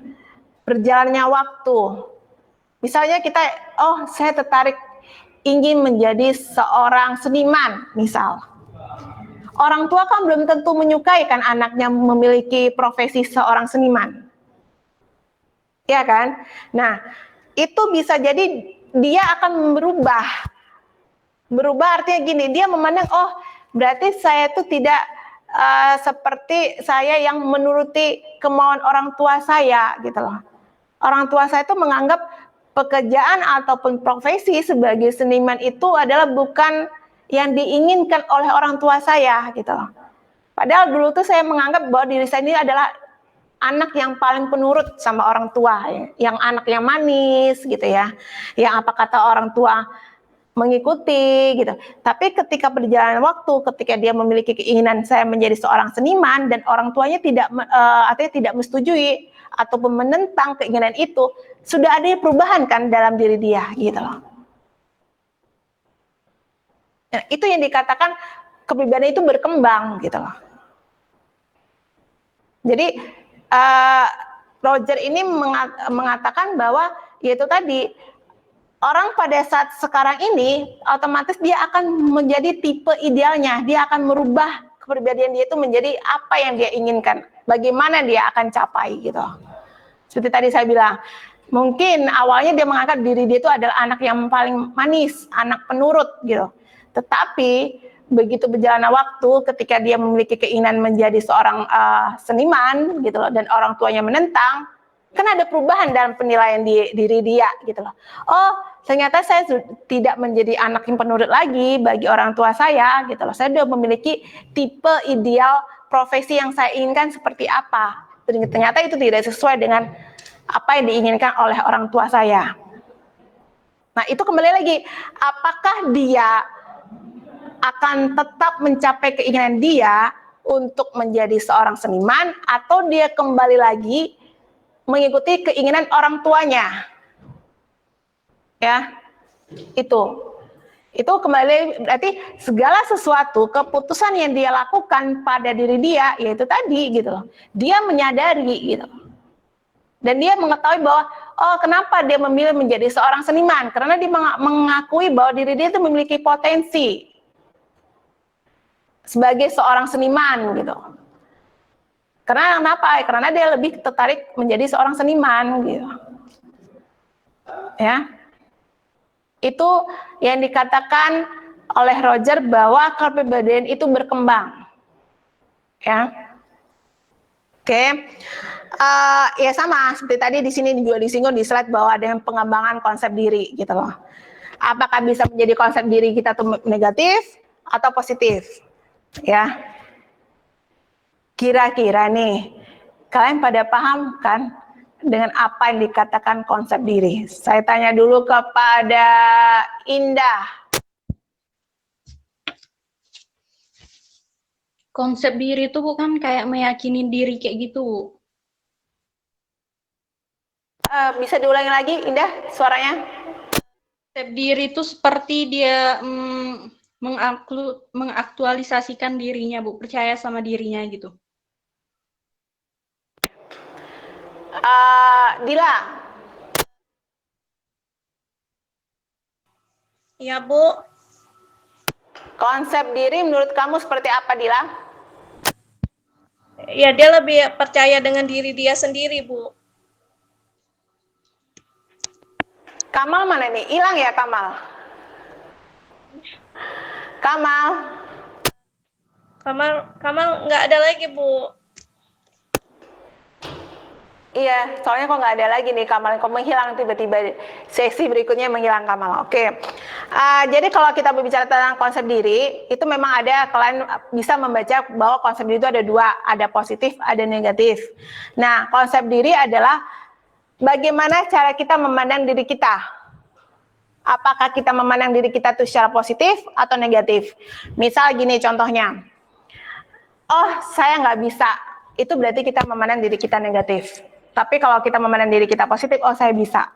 berjalannya waktu. Misalnya kita, saya tertarik ingin menjadi seorang seniman, misal. Orang tua kan belum tentu menyukai kan anaknya memiliki profesi seorang seniman. Ya kan? Nah, itu bisa jadi dia akan berubah. Berubah artinya gini, dia memandang, berarti saya itu tidak seperti saya yang menuruti kemauan orang tua saya gitu loh. Orang tua saya itu menganggap pekerjaan ataupun profesi sebagai seniman itu adalah bukan yang diinginkan oleh orang tua saya gitu loh. Padahal dulu tuh saya menganggap bahwa diri saya ini adalah anak yang paling penurut sama orang tua, yang anak yang manis gitu ya, yang apa kata orang tua mengikuti gitu. Tapi ketika berjalan waktu, ketika dia memiliki keinginan saya menjadi seorang seniman dan orang tuanya artinya tidak menyetujui ataupun menentang keinginan itu, sudah ada perubahan kan dalam diri dia gitu loh. Nah, itu yang dikatakan kepribadian itu berkembang gitu loh. Jadi Roger ini mengatakan bahwa yaitu tadi orang pada saat sekarang ini otomatis dia akan menjadi tipe idealnya, dia akan merubah kepribadian dia itu menjadi apa yang dia inginkan, bagaimana dia akan capai gitu. Seperti tadi saya bilang, mungkin awalnya dia menganggap diri dia itu adalah anak yang paling manis, anak penurut gitu. Tetapi begitu berjalannya waktu, ketika dia memiliki keinginan menjadi seorang seniman gitu loh, dan orang tuanya menentang, kan ada perubahan dalam penilaian diri dia gitu loh. Ternyata saya tidak menjadi anak yang penurut lagi bagi orang tua saya gitu loh. Saya sudah memiliki tipe ideal profesi yang saya inginkan seperti apa. Ternyata itu tidak sesuai dengan apa yang diinginkan oleh orang tua saya. Nah, itu kembali lagi, apakah dia akan tetap mencapai keinginan dia untuk menjadi seorang seniman, atau dia kembali lagi mengikuti keinginan orang tuanya. Ya, itu kembali berarti segala sesuatu keputusan yang dia lakukan pada diri dia, yaitu tadi gitu loh. Dia menyadari gitu. Dan dia mengetahui bahwa kenapa dia memilih menjadi seorang seniman, karena dia mengakui bahwa diri dia itu memiliki potensi sebagai seorang seniman gitu. Karena kenapa? Karena dia lebih tertarik menjadi seorang seniman gitu. Ya. Itu yang dikatakan oleh Roger bahwa kepribadian itu berkembang. Ya. Oke. Ya sama seperti tadi di sini juga disinggung di slide bahwa ada yang pengembangan konsep diri gitu loh. Apakah bisa menjadi konsep diri kita itu negatif atau positif? Ya. Kira-kira nih, kalian pada paham kan dengan apa yang dikatakan konsep diri? Saya tanya dulu kepada Indah. Konsep diri itu bukan kayak meyakini diri kayak gitu, Bu. Bisa diulangi lagi, Indah, suaranya? Konsep diri itu seperti dia mengaktualisasikan dirinya, Bu, percaya sama dirinya gitu. Dila, Ya, Bu. konsep diri menurut kamu seperti apa, Dila? Ya, dia lebih percaya dengan diri dia sendiri, Bu. Kamal mana nih? Hilang ya Kamal? Kamal? Kamal nggak ada lagi, Bu. Iya, soalnya kok nggak ada lagi nih Kamal, kok menghilang tiba-tiba sesi berikutnya menghilang Kamal. Oke, jadi kalau kita berbicara tentang konsep diri, itu memang ada, kalian bisa membaca bahwa konsep diri itu ada dua, ada positif, ada negatif. Nah, konsep diri adalah bagaimana cara kita memandang diri kita. Apakah kita memandang diri kita itu secara positif atau negatif? Misal gini contohnya, oh saya nggak bisa, itu berarti kita memandang diri kita negatif. Tapi kalau kita memandang diri kita positif, oh saya bisa.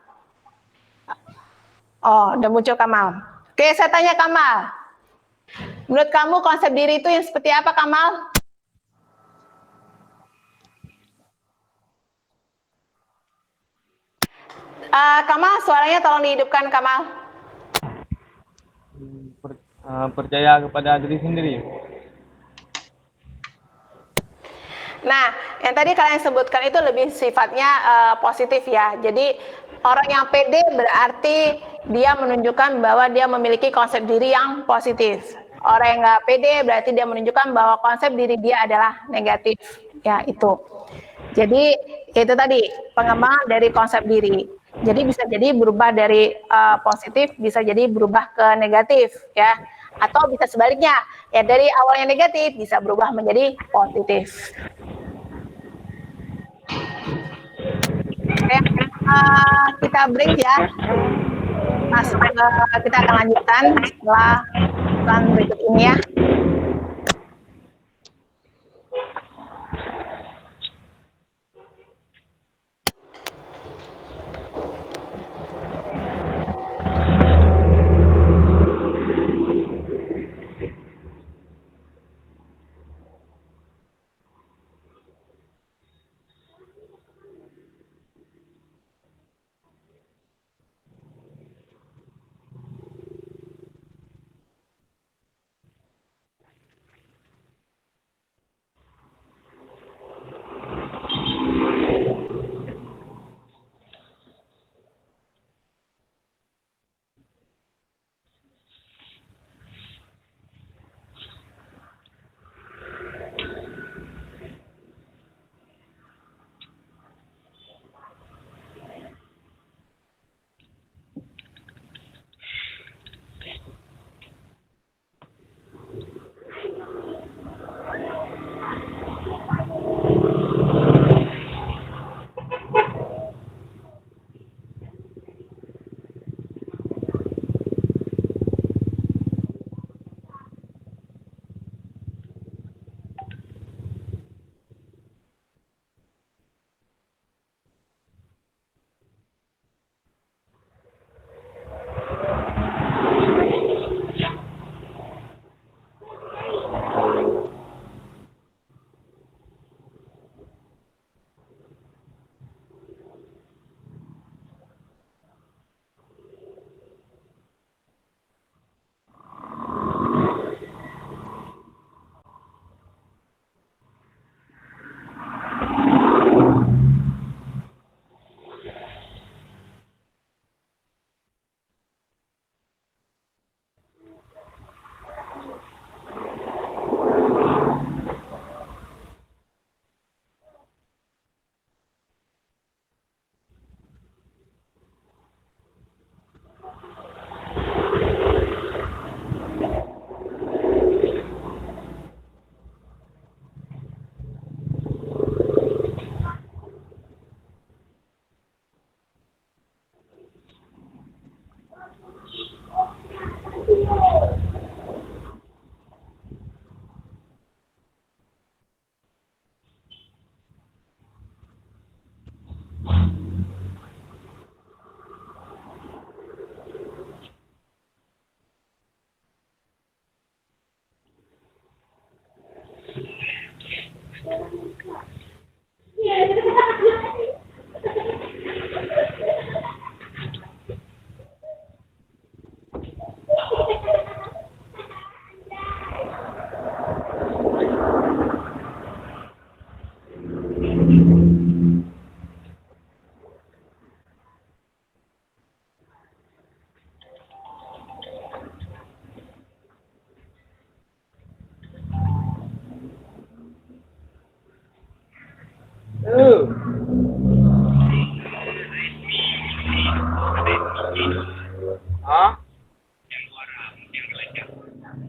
Oh, udah muncul Kamal. Oke, saya tanya Kamal. Menurut kamu konsep diri itu yang seperti apa, Kamal? Kamal, suaranya tolong dihidupkan, Kamal. Percaya kepada diri sendiri. Nah, yang tadi kalian sebutkan itu lebih sifatnya positif ya. Jadi orang yang pede berarti dia menunjukkan bahwa dia memiliki konsep diri yang positif. Orang yang nggak pede berarti dia menunjukkan bahwa konsep diri dia adalah negatif. Ya, itu. Jadi itu tadi pengembangan dari konsep diri. Jadi bisa jadi berubah dari positif, bisa jadi berubah ke negatif ya. Atau bisa sebaliknya, ya dari awalnya negatif bisa berubah menjadi positif. Oke, kita break ya. Masuk kita akan lanjutkan setelah iklan berikut ini ya.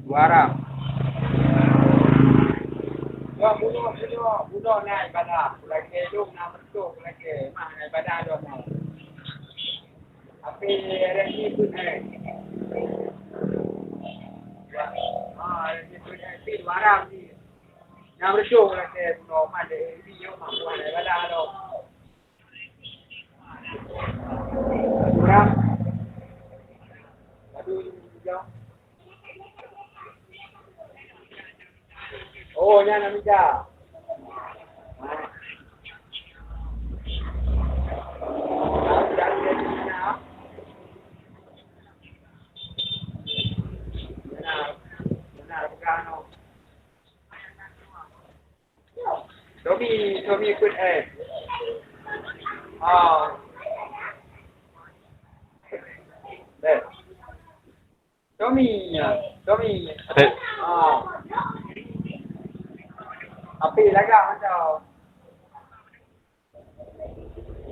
dua orang. Bunuh naik badan. Lagi hidup nak betul lagi. Mah naik badan dua mau. Tapi ada ni pun ni pun dua orang ni. Nak betul lagi bunuh mah dia video mah buat naik badan tu. Orang. Aduh jauh. Oh, ni nak minta. Tommy ikut Tommy. Api lagak macam.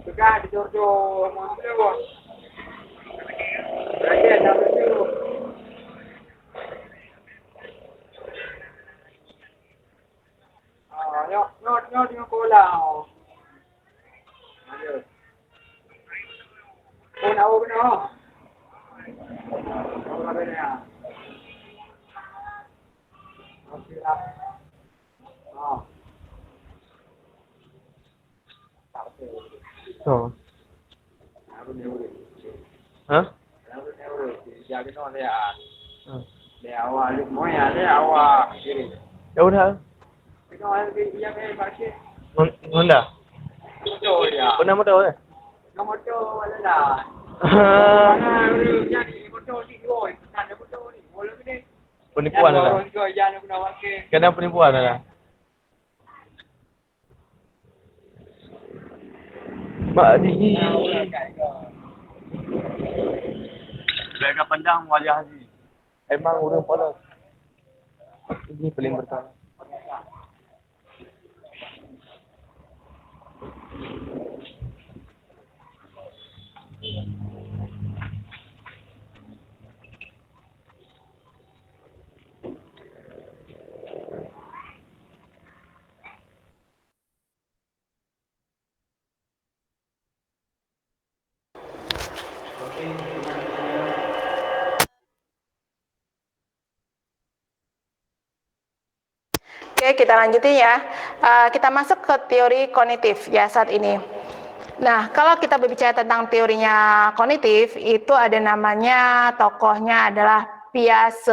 Tukar dicor-cor monster bos. Lagi ada betul. Nyot dengan kola. Ada. Oh, nak apa kena? Apa kena? Okey lah. So. Hah? Jadi no dia. Dia awal mau ya dia awal kiri. Ya udah. Kita awal dia pakai. Honda. Motor dia. Pernah motor ke? Motor lah. Mana jadi motor ni boy. Ada motor ni. Boleh ni. Penipuan lah. Orang kau jangan guna pakai. Kena penipuan lah. Mak di. Mereka pandang wajah Haji. Emang orang polos. Ini paling pertama. Oke, kita lanjutin ya. Kita masuk ke teori kognitif ya saat ini. Nah, kalau kita berbicara tentang teorinya kognitif, itu ada namanya, tokohnya adalah Piaget.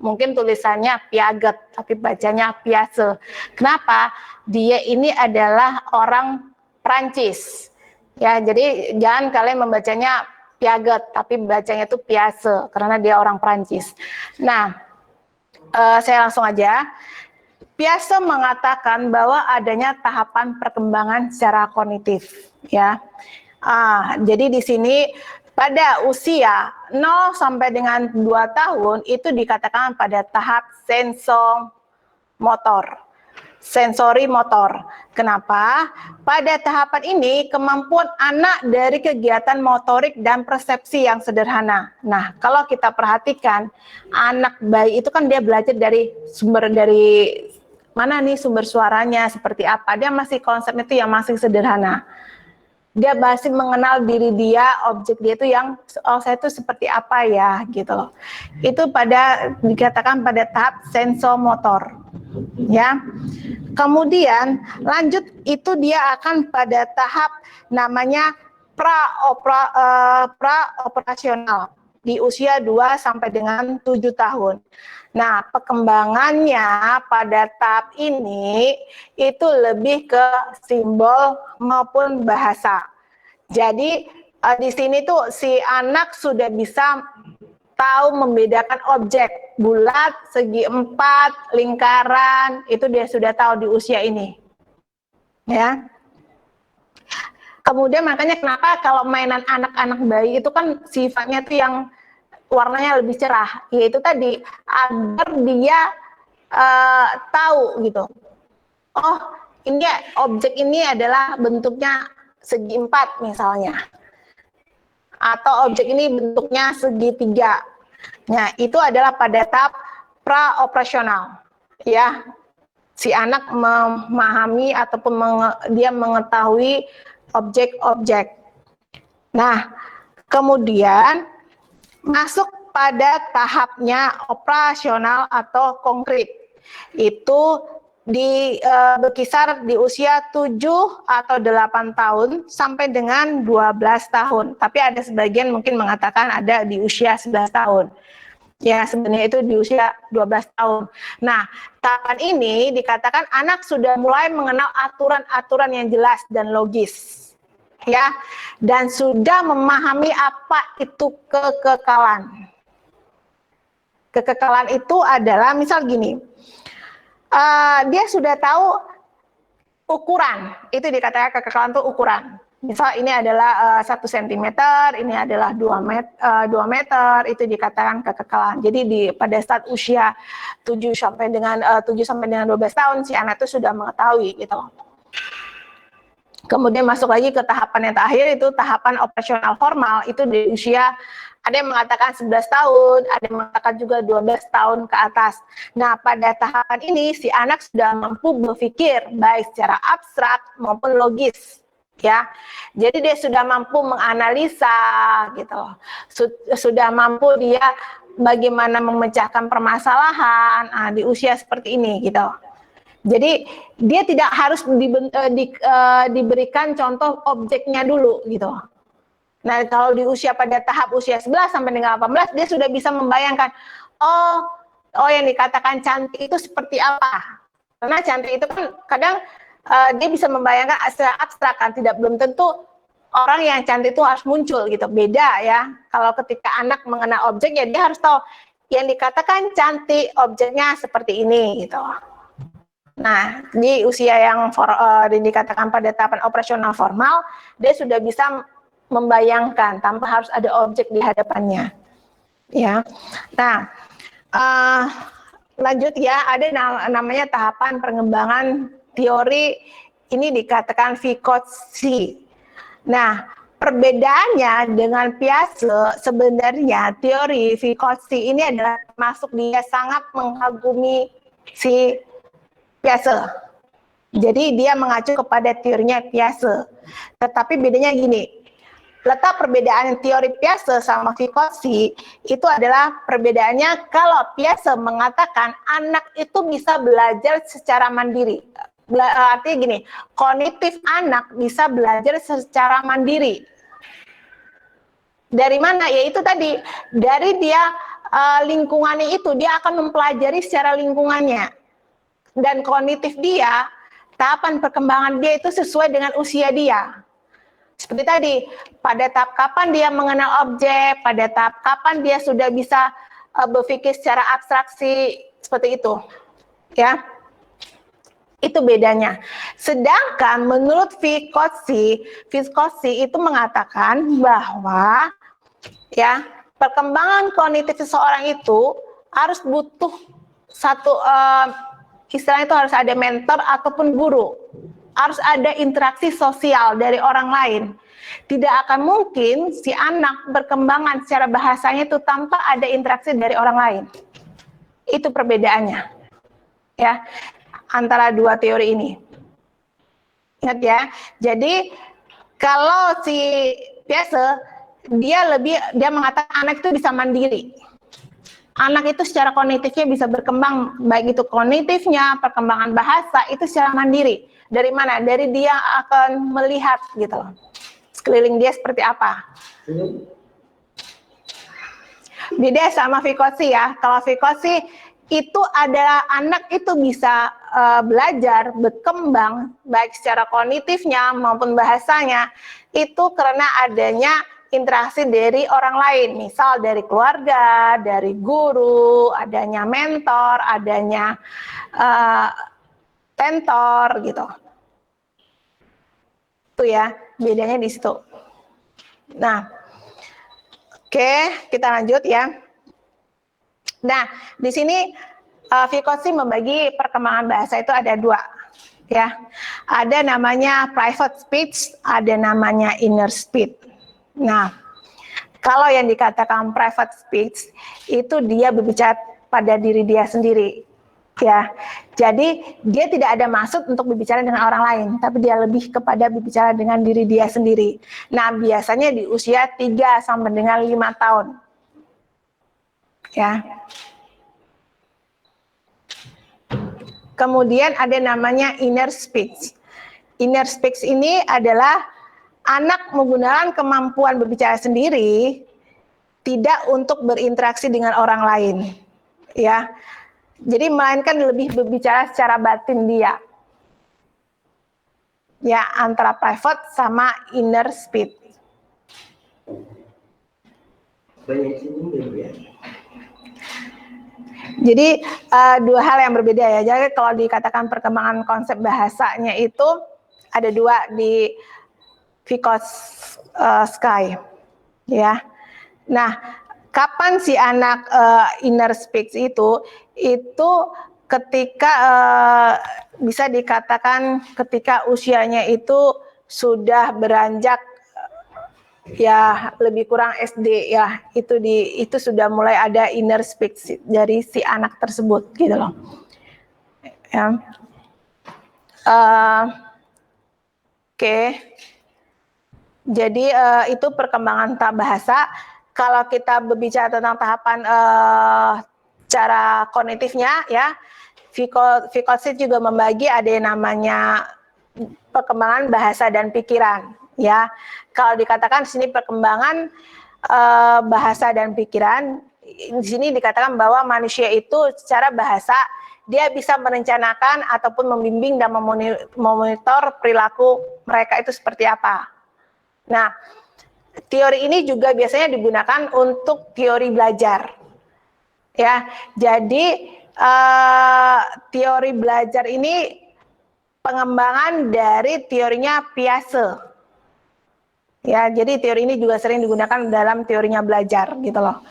Mungkin tulisannya Piaget, tapi bacanya Piaget. Kenapa? Dia ini adalah orang Prancis. Ya, jadi jangan kalian membacanya Piaget, tapi bacanya itu Piaget karena dia orang Prancis. Nah, saya langsung aja. Piaget mengatakan bahwa adanya tahapan perkembangan secara kognitif, ya. Jadi di sini pada usia 0 sampai dengan 2 tahun itu dikatakan pada tahap sensori motor. Kenapa? Pada tahapan ini kemampuan anak dari kegiatan motorik dan persepsi yang sederhana. Nah, kalau kita perhatikan anak bayi itu kan dia belajar dari mana nih sumber suaranya, seperti apa. Dia masih konsep itu yang masih sederhana. Dia masih mengenal diri dia, objek dia itu yang, oh saya itu seperti apa ya, gitu loh. Itu dikatakan pada tahap sensomotor. Ya. Kemudian lanjut itu dia akan pada tahap namanya praoperasional di usia 2 sampai dengan 7 tahun. Nah, perkembangannya pada tahap ini itu lebih ke simbol maupun bahasa. Jadi di sini tuh si anak sudah bisa tahu membedakan objek, bulat, segi 4, lingkaran, itu dia sudah tahu di usia ini. Ya. Kemudian makanya kenapa kalau mainan anak-anak bayi itu kan sifatnya tuh yang warnanya lebih cerah, yaitu tadi agar dia tahu gitu. Oh, ini objek ini adalah bentuknya segi 4 misalnya. Atau objek ini bentuknya segitiga. Nah, itu adalah pada tahap praoperasional, ya. Si anak memahami ataupun dia mengetahui objek-objek. Nah, kemudian masuk pada tahapnya operasional atau konkret. Itu berkisar di usia 7 atau 8 tahun sampai dengan 12 tahun. Tapi ada sebagian mungkin mengatakan ada di usia 11 tahun. Ya, sebenarnya itu di usia 12 tahun. Nah, tahapan ini dikatakan anak sudah mulai mengenal aturan-aturan yang jelas dan logis. Ya, dan sudah memahami apa itu kekekalan. Kekekalan itu adalah misal gini, dia sudah tahu ukuran, itu dikatakan kekekalan itu ukuran. Misal ini adalah 1 cm, ini adalah 2 meter, itu dikatakan kekekalan. Jadi pada saat usia 7 sampai dengan 12 tahun si anak itu sudah mengetahui gitu. Kemudian masuk lagi ke tahapan yang terakhir, itu tahapan operasional formal, itu di usia ada yang mengatakan 11 tahun, ada yang mengatakan juga 12 tahun ke atas. Nah, pada tahapan ini si anak sudah mampu berpikir baik secara abstrak maupun logis. Ya, jadi dia sudah mampu menganalisa gitu, sudah mampu dia bagaimana memecahkan permasalahan di usia seperti ini gitu. Jadi dia tidak harus diberikan contoh objeknya dulu gitu. Nah, kalau di usia pada tahap usia 11 sampai dengan 18 dia sudah bisa membayangkan oh yang dikatakan cantik itu seperti apa. Karena cantik itu kan kadang dia bisa membayangkan secara abstrak kan, belum tentu orang yang cantik itu harus muncul gitu, beda ya. Kalau ketika anak mengenal objek ya dia harus tahu yang dikatakan cantik objeknya seperti ini gitu. Nah, di usia yang dikatakan pada tahapan operasional formal dia sudah bisa membayangkan tanpa harus ada objek di hadapannya ya. Nah, lanjut ya, ada namanya tahapan pengembangan teori, ini dikatakan Vygotsky. Nah, perbedaannya dengan Piaget, sebenarnya teori Vygotsky ini adalah termasuk dia sangat mengagumi si Piaget. Jadi dia mengacu kepada teorinya Piaget. Tetapi bedanya gini, letak perbedaan teori Piaget sama Vygotsky itu adalah perbedaannya kalau Piaget mengatakan anak itu bisa belajar secara mandiri. Artinya gini, kognitif anak bisa belajar secara mandiri. Dari mana? Yaitu tadi, dari dia lingkungannya itu, dia akan mempelajari secara lingkungannya. Dan kognitif dia, tahapan perkembangan dia itu sesuai dengan usia dia. Seperti tadi, pada tahap kapan dia mengenal objek, pada tahap kapan dia sudah bisa berpikir secara abstraksi, seperti itu. Ya. Itu bedanya. Sedangkan menurut Vygotsky itu mengatakan bahwa ya perkembangan kognitif seseorang itu harus butuh satu istilahnya itu harus ada mentor ataupun guru. Harus ada interaksi sosial dari orang lain. Tidak akan mungkin si anak berkembangan secara bahasanya itu tanpa ada interaksi dari orang lain. Itu perbedaannya. Ya. Antara dua teori ini. Ingat ya. Jadi kalau si Piaget dia mengatakan anak itu bisa mandiri. Anak itu secara kognitifnya bisa berkembang, baik itu kognitifnya, perkembangan bahasa itu secara mandiri. Dari mana? Dari dia akan melihat gitu loh. Sekeliling dia seperti apa. Beda sama Vygotsky ya. Kalau Vygotsky itu adalah anak itu bisa belajar, berkembang, baik secara kognitifnya maupun bahasanya, itu karena adanya interaksi dari orang lain, misal dari keluarga, dari guru, adanya mentor, adanya tentor, gitu. Itu ya, bedanya di situ. Nah, oke, kita lanjut ya. Nah, di sini Vygotsky membagi perkembangan bahasa itu ada dua, ya. Ada namanya private speech, ada namanya inner speech. Nah, kalau yang dikatakan private speech itu dia berbicara pada diri dia sendiri. Ya, jadi dia tidak ada maksud untuk berbicara dengan orang lain, tapi dia lebih kepada berbicara dengan diri dia sendiri. Nah, biasanya di usia 3 sampai dengan 5 tahun. Ya. Kemudian ada namanya inner speech. Inner speech ini adalah anak menggunakan kemampuan berbicara sendiri, tidak untuk berinteraksi dengan orang lain. Ya. Jadi melainkan lebih berbicara secara batin dia. Ya, antara private sama inner speech. Jadi dua hal yang berbeda ya. Jadi kalau dikatakan perkembangan konsep bahasanya itu ada dua di Vygotsky, ya. Nah, kapan si anak inner speech itu ketika bisa dikatakan ketika usianya itu sudah beranjak ya lebih kurang SD ya, itu sudah mulai ada inner speech dari si anak tersebut gitu loh. Ya. Oke. Jadi itu perkembangan bahasa. Kalau kita berbicara tentang tahapan cara kognitifnya ya, Vygotsky juga membagi ada yang namanya perkembangan bahasa dan pikiran ya. Kalau dikatakan di sini perkembangan bahasa dan pikiran, di sini dikatakan bahwa manusia itu secara bahasa dia bisa merencanakan ataupun membimbing dan memonitor perilaku mereka itu seperti apa. Nah, teori ini juga biasanya digunakan untuk teori belajar. Ya, jadi teori belajar ini pengembangan dari teorinya Piaget. Ya, jadi teori ini juga sering digunakan dalam teorinya belajar gitu loh.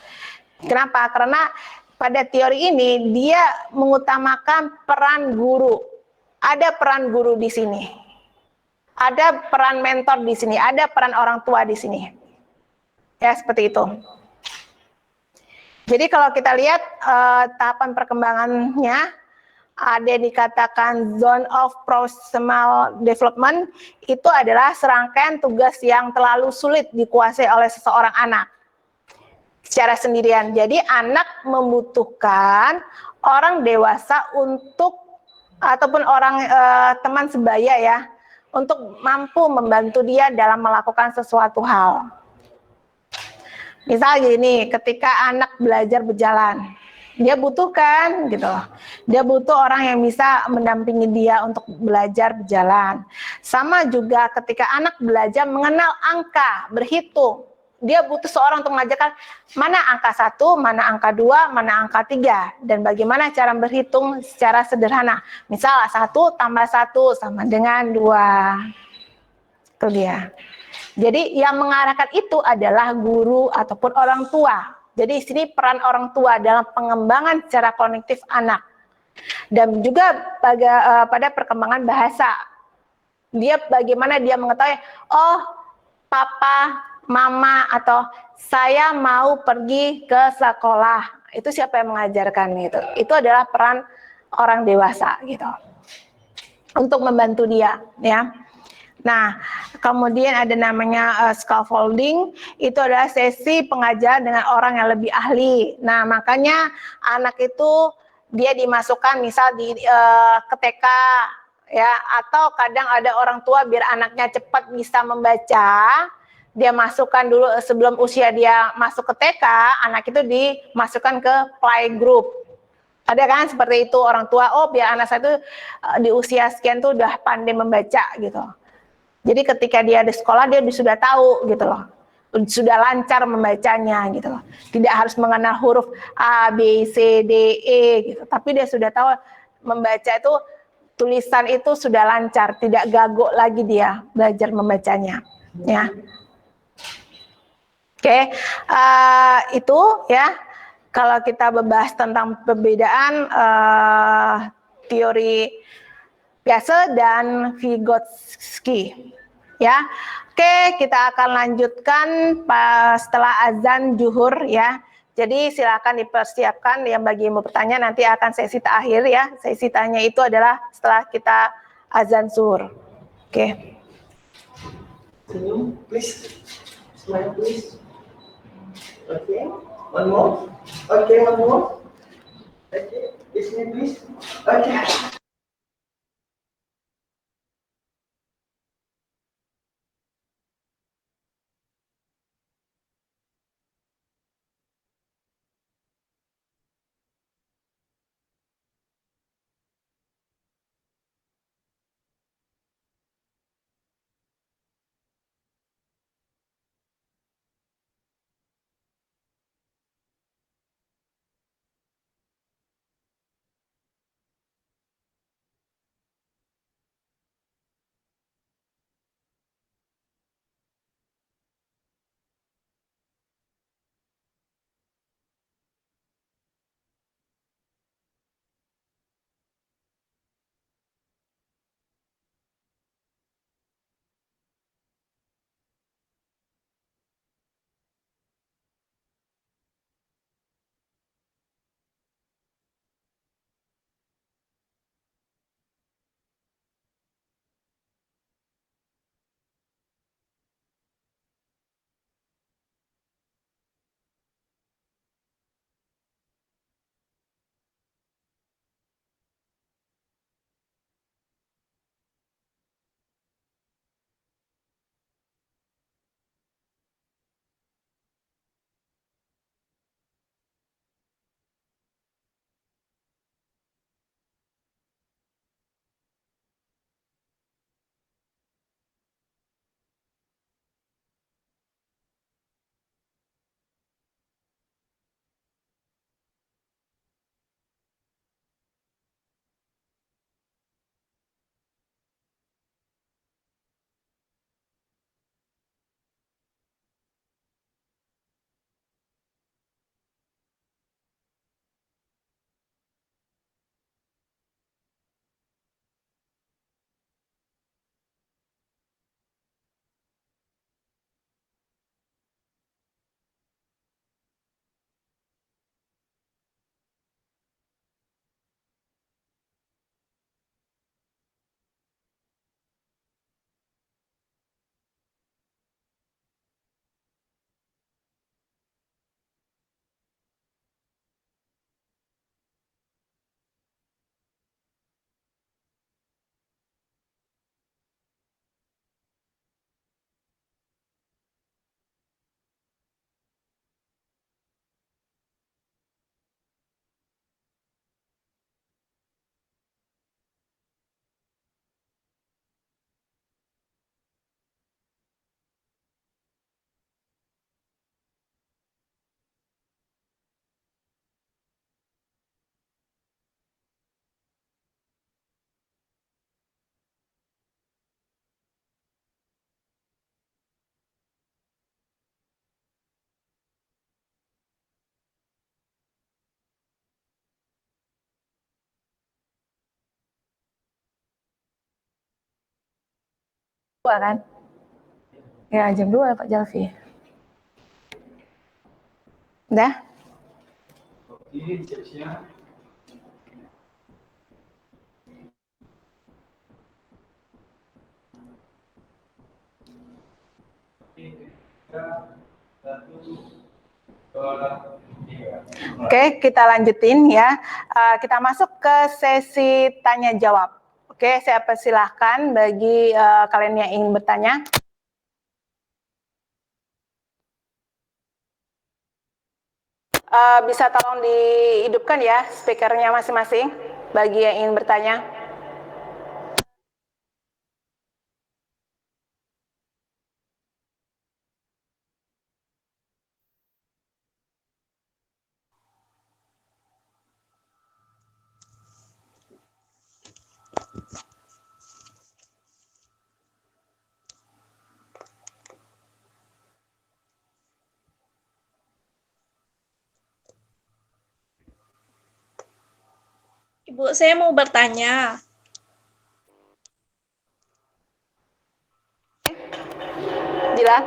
Kenapa? Karena pada teori ini dia mengutamakan peran guru. Ada peran guru di sini. Ada peran mentor di sini, ada peran orang tua di sini. Ya, seperti itu. Jadi kalau kita lihat tahapan perkembangannya, ada yang dikatakan zone of proximal development, itu adalah serangkaian tugas yang terlalu sulit dikuasai oleh seseorang anak secara sendirian. Jadi anak membutuhkan orang dewasa untuk, ataupun orang teman sebaya ya, untuk mampu membantu dia dalam melakukan sesuatu hal. Misal gini, ketika anak belajar berjalan, dia butuhkan gitu loh. Dia butuh orang yang bisa mendampingi dia untuk belajar berjalan. Sama juga ketika anak belajar mengenal angka, berhitung. Dia butuh seorang untuk mengajarkan mana angka 1, mana angka 2, mana angka 3. Dan bagaimana cara berhitung secara sederhana. Misal 1 tambah 1 sama dengan 2. Itu dia. Jadi yang mengarahkan itu adalah guru ataupun orang tua. Jadi di sini peran orang tua dalam pengembangan secara kognitif anak. Dan juga pada perkembangan bahasa. Dia bagaimana dia mengetahui, oh papa, mama, atau saya mau pergi ke sekolah. Itu siapa yang mengajarkan gitu. Itu adalah peran orang dewasa gitu. Untuk membantu dia ya. Nah, kemudian ada namanya scaffolding, itu adalah sesi pengajaran dengan orang yang lebih ahli. Nah, makanya anak itu dia dimasukkan misal ke TK ya, atau kadang ada orang tua biar anaknya cepat bisa membaca, dia masukkan dulu sebelum usia dia masuk ke TK, anak itu dimasukkan ke playgroup. Ada kan seperti itu orang tua, oh biar anak saya itu di usia sekian tuh udah pandai membaca gitu. Jadi ketika dia di sekolah dia sudah tahu gitu loh, sudah lancar membacanya gitu loh. Tidak harus mengenal huruf A, B, C, D, E gitu. Tapi dia sudah tahu membaca itu, tulisan itu sudah lancar, tidak gagok lagi dia belajar membacanya. Ya, oke, itu ya. Kalau kita membahas tentang perbedaan teori Piaget dan Vygotsky ya. Oke, kita akan lanjutkan setelah azan zuhur ya. Jadi silakan dipersiapkan yang bagi yang mau bertanya, nanti akan sesi terakhir ya. Sesi tanya itu adalah setelah kita azan zuhur. Oke. Senyum, please. Smile, please. Okay. One more. Okay, one more. Okay. Kiss me, please. Okay. Dua kan? Ya, jam 2 Pak Jalfi. Udah? Oke, kita lanjutin ya. Kita masuk ke sesi tanya jawab. Oke, saya persilahkan bagi kalian yang ingin bertanya. Bisa tolong dihidupkan ya speakernya masing-masing bagi yang ingin bertanya. Ibu, saya mau bertanya. Jila?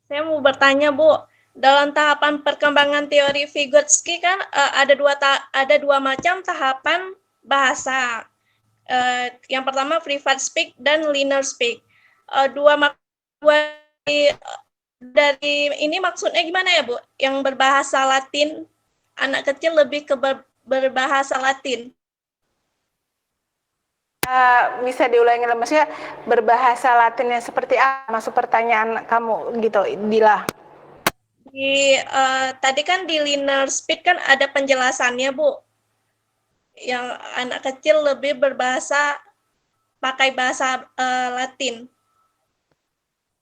Saya mau bertanya, Bu. dalam tahapan perkembangan teori Vygotsky kan ada dua macam tahapan bahasa. Yang pertama privat speak dan linear speak. Dari ini maksudnya gimana ya, Bu? Yang berbahasa Latin, anak kecil lebih ke berbahasa Latin. Bisa diulangi, maksudnya berbahasa Latinnya seperti apa? Masuk pertanyaan kamu gitu, Dila. Tadi kan di linear speak kan ada penjelasannya, Bu. Yang anak kecil lebih pakai bahasa Latin.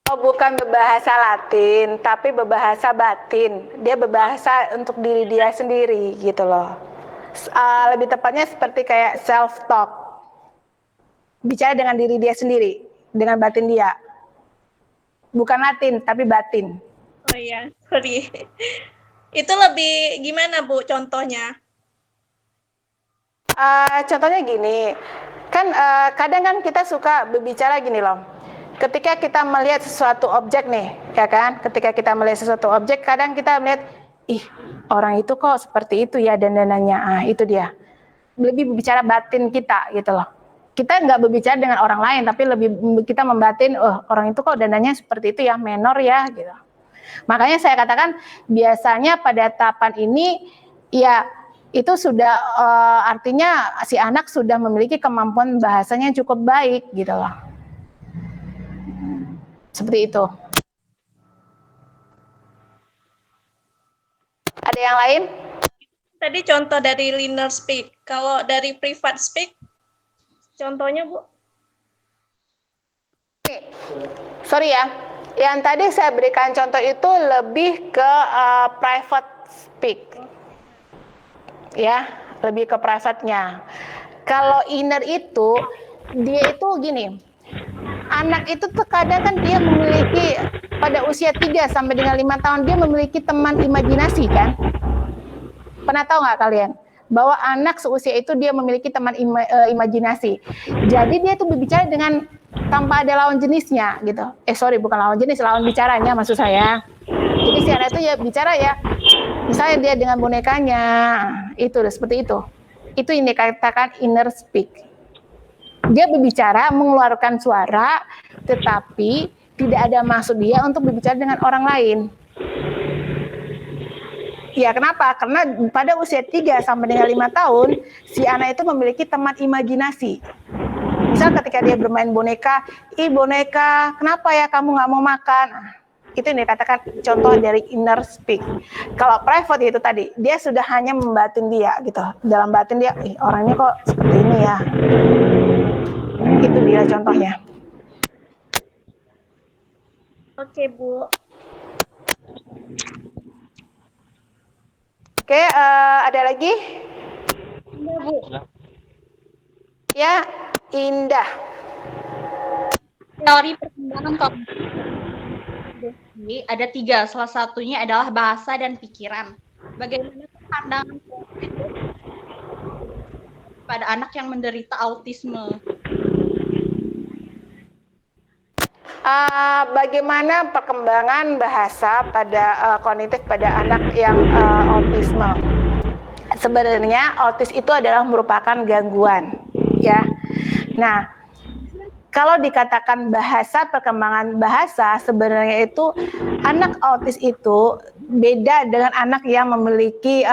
Oh, bukan berbahasa Latin, tapi berbahasa batin. Dia berbahasa untuk diri dia sendiri gitu loh. Lebih tepatnya seperti kayak self talk. Bicara dengan diri dia sendiri, dengan batin dia. Bukan Latin, tapi batin. Oh iya, sorry. Itu lebih gimana, Bu, contohnya? Contohnya gini, kan kadang kan kita suka berbicara gini loh. Ketika kita melihat sesuatu objek nih, ya kan? Ketika kita melihat sesuatu objek, kadang kita melihat, ih, orang itu kok seperti itu ya dandanannya. Itu dia. Lebih berbicara batin kita gitu loh. Kita nggak berbicara dengan orang lain, tapi lebih kita membatin, oh orang itu kok dandannya seperti itu ya, menor ya gitu. Makanya saya katakan biasanya pada tahapan ini ya itu sudah artinya si anak sudah memiliki kemampuan bahasanya yang cukup baik gitu loh. Seperti itu. Ada yang lain? Tadi contoh dari linear speak. Kalau dari privat speak, contohnya, Bu? Sorry ya, yang tadi saya berikan contoh itu lebih ke private speak. Ya, lebih ke private-nya. Kalau inner itu, dia itu gini, anak itu terkadang kan dia memiliki, pada usia 3 sampai dengan 5 tahun, dia memiliki teman imajinasi kan? Pernah tahu nggak kalian? Bahwa anak seusia itu dia memiliki teman imajinasi. Jadi dia tuh berbicara dengan tanpa ada lawan jenisnya gitu. Sorry, bukan lawan jenis, lawan bicaranya maksud saya. Jadi si anak itu ya bicara ya, misalnya dia dengan bonekanya, itu seperti itu. Itu yang dikatakan inner speak. Dia berbicara, mengeluarkan suara, tetapi tidak ada maksud dia untuk berbicara dengan orang lain. Ya kenapa? Karena pada usia 3 sampai dengan 5 tahun, si anak itu memiliki teman imajinasi. Misal ketika dia bermain boneka, boneka, kenapa ya kamu nggak mau makan? Itu yang dikatakan contoh dari inner speak. Kalau private itu tadi, dia sudah hanya membatin dia gitu. Dalam batin dia, orangnya kok seperti ini ya. Itu dia contohnya. Oke, Bu. Oke, ada lagi? Iya, Bu. Ya, Indah. Teori perkembangan kognitif ada 3, salah satunya adalah bahasa dan pikiran. Bagaimana pandangan pada anak yang menderita autisme? Bagaimana perkembangan bahasa pada kognitif pada anak yang autisme? Sebenarnya autis itu adalah merupakan gangguan, ya. Nah, kalau dikatakan bahasa, perkembangan bahasa, sebenarnya itu anak autis itu beda dengan anak yang memiliki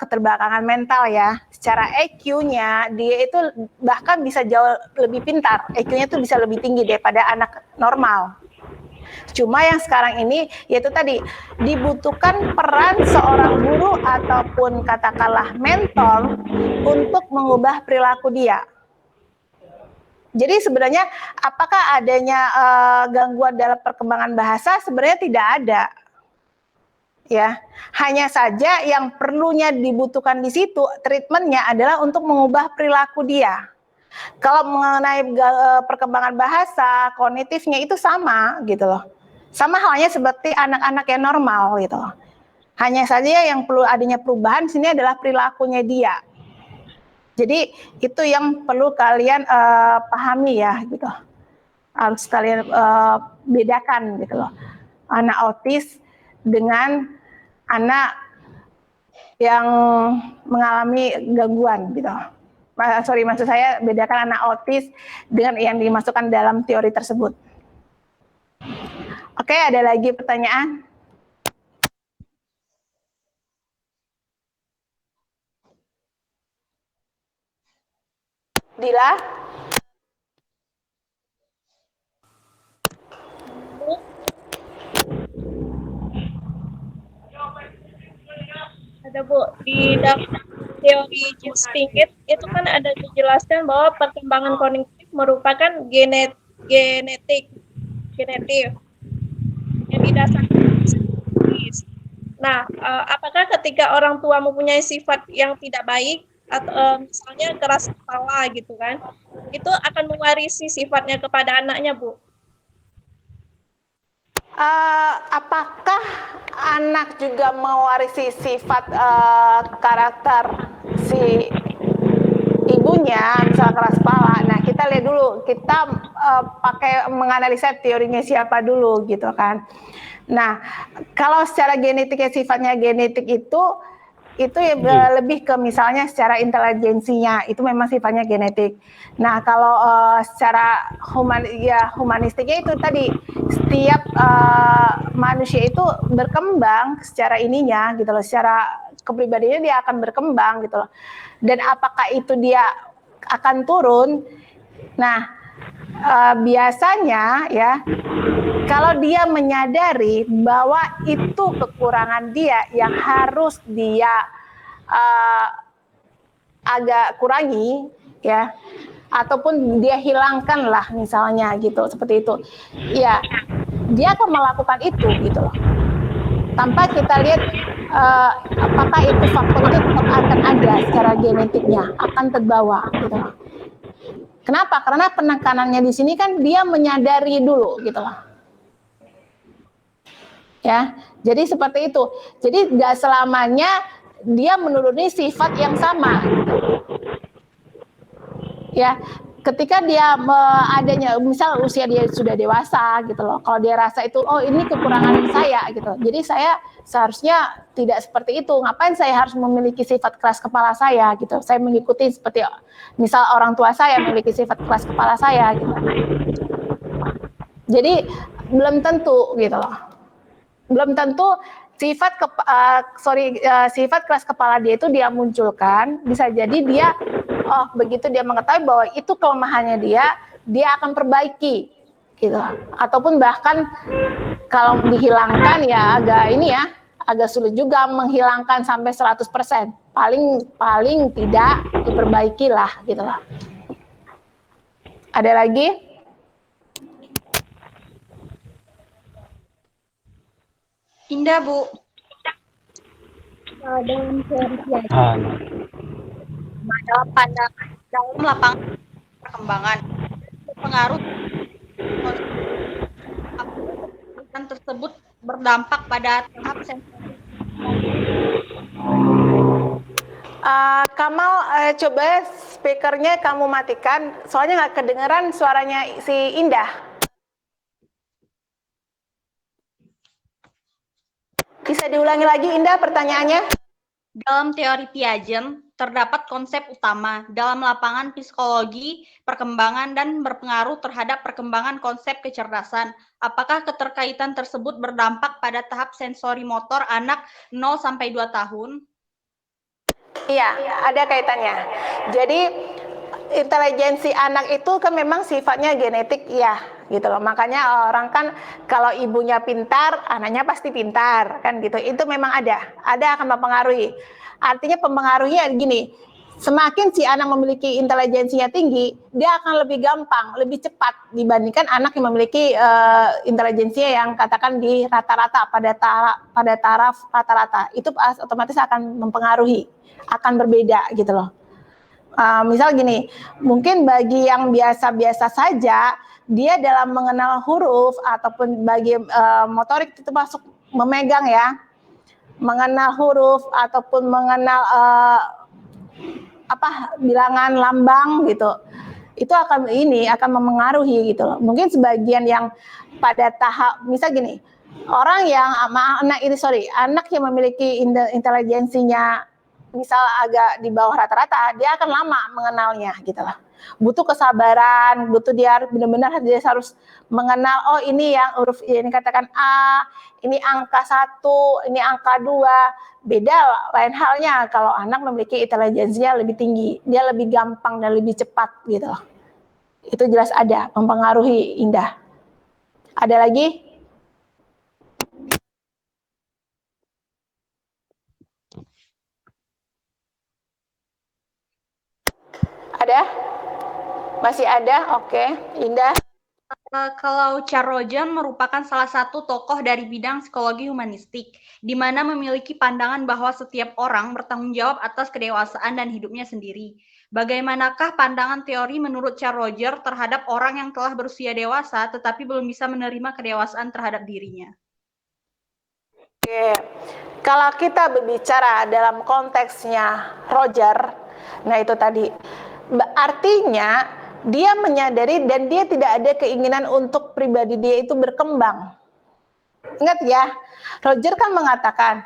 keterbelakangan mental ya. Secara EQ-nya dia itu bahkan bisa jauh lebih pintar. EQ-nya itu bisa lebih tinggi daripada anak normal. Cuma yang sekarang ini yaitu tadi dibutuhkan peran seorang guru ataupun katakanlah mentor untuk mengubah perilaku dia. Jadi sebenarnya apakah adanya gangguan dalam perkembangan bahasa? Sebenarnya tidak ada. Ya, hanya saja yang perlunya dibutuhkan di situ treatmentnya adalah untuk mengubah perilaku dia. Kalau mengenai perkembangan bahasa, kognitifnya itu sama gitu loh. Sama halnya seperti anak-anak yang normal gitu loh. Hanya saja yang perlu adanya perubahan di sini adalah perilakunya dia. Jadi itu yang perlu kalian pahami ya gitu. Harus kalian bedakan gitu loh. Anak autis dengan anak yang mengalami gangguan gitu. Sorry, maksud saya bedakan anak autis dengan yang dimasukkan dalam teori tersebut. Oke, ada lagi pertanyaan? Dila? Ada Bu, di dalam teori James Pinkett itu kan ada dijelaskan bahwa perkembangan kognitif merupakan genetik yang didasarkan psikologis. Nah, apakah ketika orang tua mempunyai sifat yang tidak baik atau misalnya keras kepala gitu kan, itu akan mewarisi sifatnya kepada anaknya, Bu? Apakah anak juga mewarisi sifat karakter si ibunya, misalnya keras kepala? Nah, kita lihat dulu, kita pakai menganalisa teorinya siapa dulu gitu kan. Nah, kalau secara genetiknya sifatnya genetik itu ya lebih ke misalnya secara intelijensinya itu memang sifatnya genetik. Nah, kalau secara humanistiknya itu tadi setiap manusia itu berkembang secara ininya gitu loh, secara kepribadiannya dia akan berkembang gitu loh. Dan apakah itu dia akan turun? Nah, biasanya ya kalau dia menyadari bahwa itu kekurangan dia yang harus dia agak kurangi ya, ataupun dia hilangkan lah misalnya gitu, seperti itu ya, dia akan melakukan itu gitu loh, tanpa kita lihat apakah itu faktor itu tetap akan ada secara genetiknya, akan terbawa gitu loh. Kenapa? Karena penekanannya di sini kan dia menyadari dulu gitu loh. Ya, jadi seperti itu. Jadi nggak selamanya dia menuruni sifat yang sama. Ya, ketika dia adanya, misal usia dia sudah dewasa gitu loh. Kalau dia rasa itu, oh ini kekurangan saya gitu. Jadi saya seharusnya tidak seperti itu. Ngapain saya harus memiliki sifat keras kepala saya gitu. Saya mengikuti seperti misal orang tua saya memiliki sifat keras kepala saya gitu. Jadi belum tentu gitu loh. Belum tentu sifat sifat keras kepala dia itu dia munculkan, bisa jadi dia begitu dia mengetahui bahwa itu kelemahannya dia akan perbaiki gitu. Ataupun bahkan kalau dihilangkan ya agak sulit juga menghilangkan sampai 100%. Paling tidak diperbaiki lah gitu lah. Ada lagi? Indah, Bu. Dalam teori Dalam pandangan dalam lapangan perkembangan pengaruh tersebut berdampak pada tahap sensori. Kamal, coba speakernya kamu matikan, soalnya nggak kedengeran suaranya si Indah. Bisa diulangi lagi Indah pertanyaannya? Dalam teori Piaget, terdapat konsep utama dalam lapangan psikologi, perkembangan, dan berpengaruh terhadap perkembangan konsep kecerdasan. Apakah keterkaitan tersebut berdampak pada tahap sensori motor anak 0-2 tahun? Iya, ada kaitannya. Jadi intelijensi anak itu kan memang sifatnya genetik ya, gitu loh. Makanya orang kan kalau ibunya pintar, anaknya pasti pintar, kan gitu. Itu memang ada akan mempengaruhi. Artinya mempengaruhinya gini, semakin si anak memiliki intelijensinya tinggi, dia akan lebih gampang, lebih cepat dibandingkan anak yang memiliki intelijensinya yang katakan di rata-rata pada taraf rata-rata. Itu otomatis akan mempengaruhi, akan berbeda gitu loh. Misal gini, mungkin bagi yang biasa-biasa saja, dia dalam mengenal huruf ataupun bagi motorik itu masuk memegang ya, mengenal huruf ataupun mengenal bilangan lambang gitu, itu akan mempengaruhi gitu loh. Mungkin sebagian yang pada tahap, misal gini, Orang yang anak yang memiliki intelijensinya misal agak di bawah rata-rata, dia akan lama mengenalnya gitu lah. Butuh kesabaran, butuh dia benar-benar dia harus mengenal, oh ini yang huruf ini katakan A, ini angka 1, ini angka 2. Beda lain halnya kalau anak memiliki intelijensinya lebih tinggi, dia lebih gampang dan lebih cepat gitu loh. Itu jelas ada mempengaruhi Indah. Ada lagi? Ada? Masih ada? Oke, Indah. Kalau Charles merupakan salah satu tokoh dari bidang psikologi humanistik, di mana memiliki pandangan bahwa setiap orang bertanggung jawab atas kedewasaan dan hidupnya sendiri. Bagaimanakah pandangan teori menurut Charles terhadap orang yang telah berusia dewasa tetapi belum bisa menerima kedewasaan terhadap dirinya? Oke, kalau kita berbicara dalam konteksnya Roger, nah itu tadi, artinya dia menyadari dan dia tidak ada keinginan untuk pribadi dia itu berkembang. Ingat ya, Roger kan mengatakan,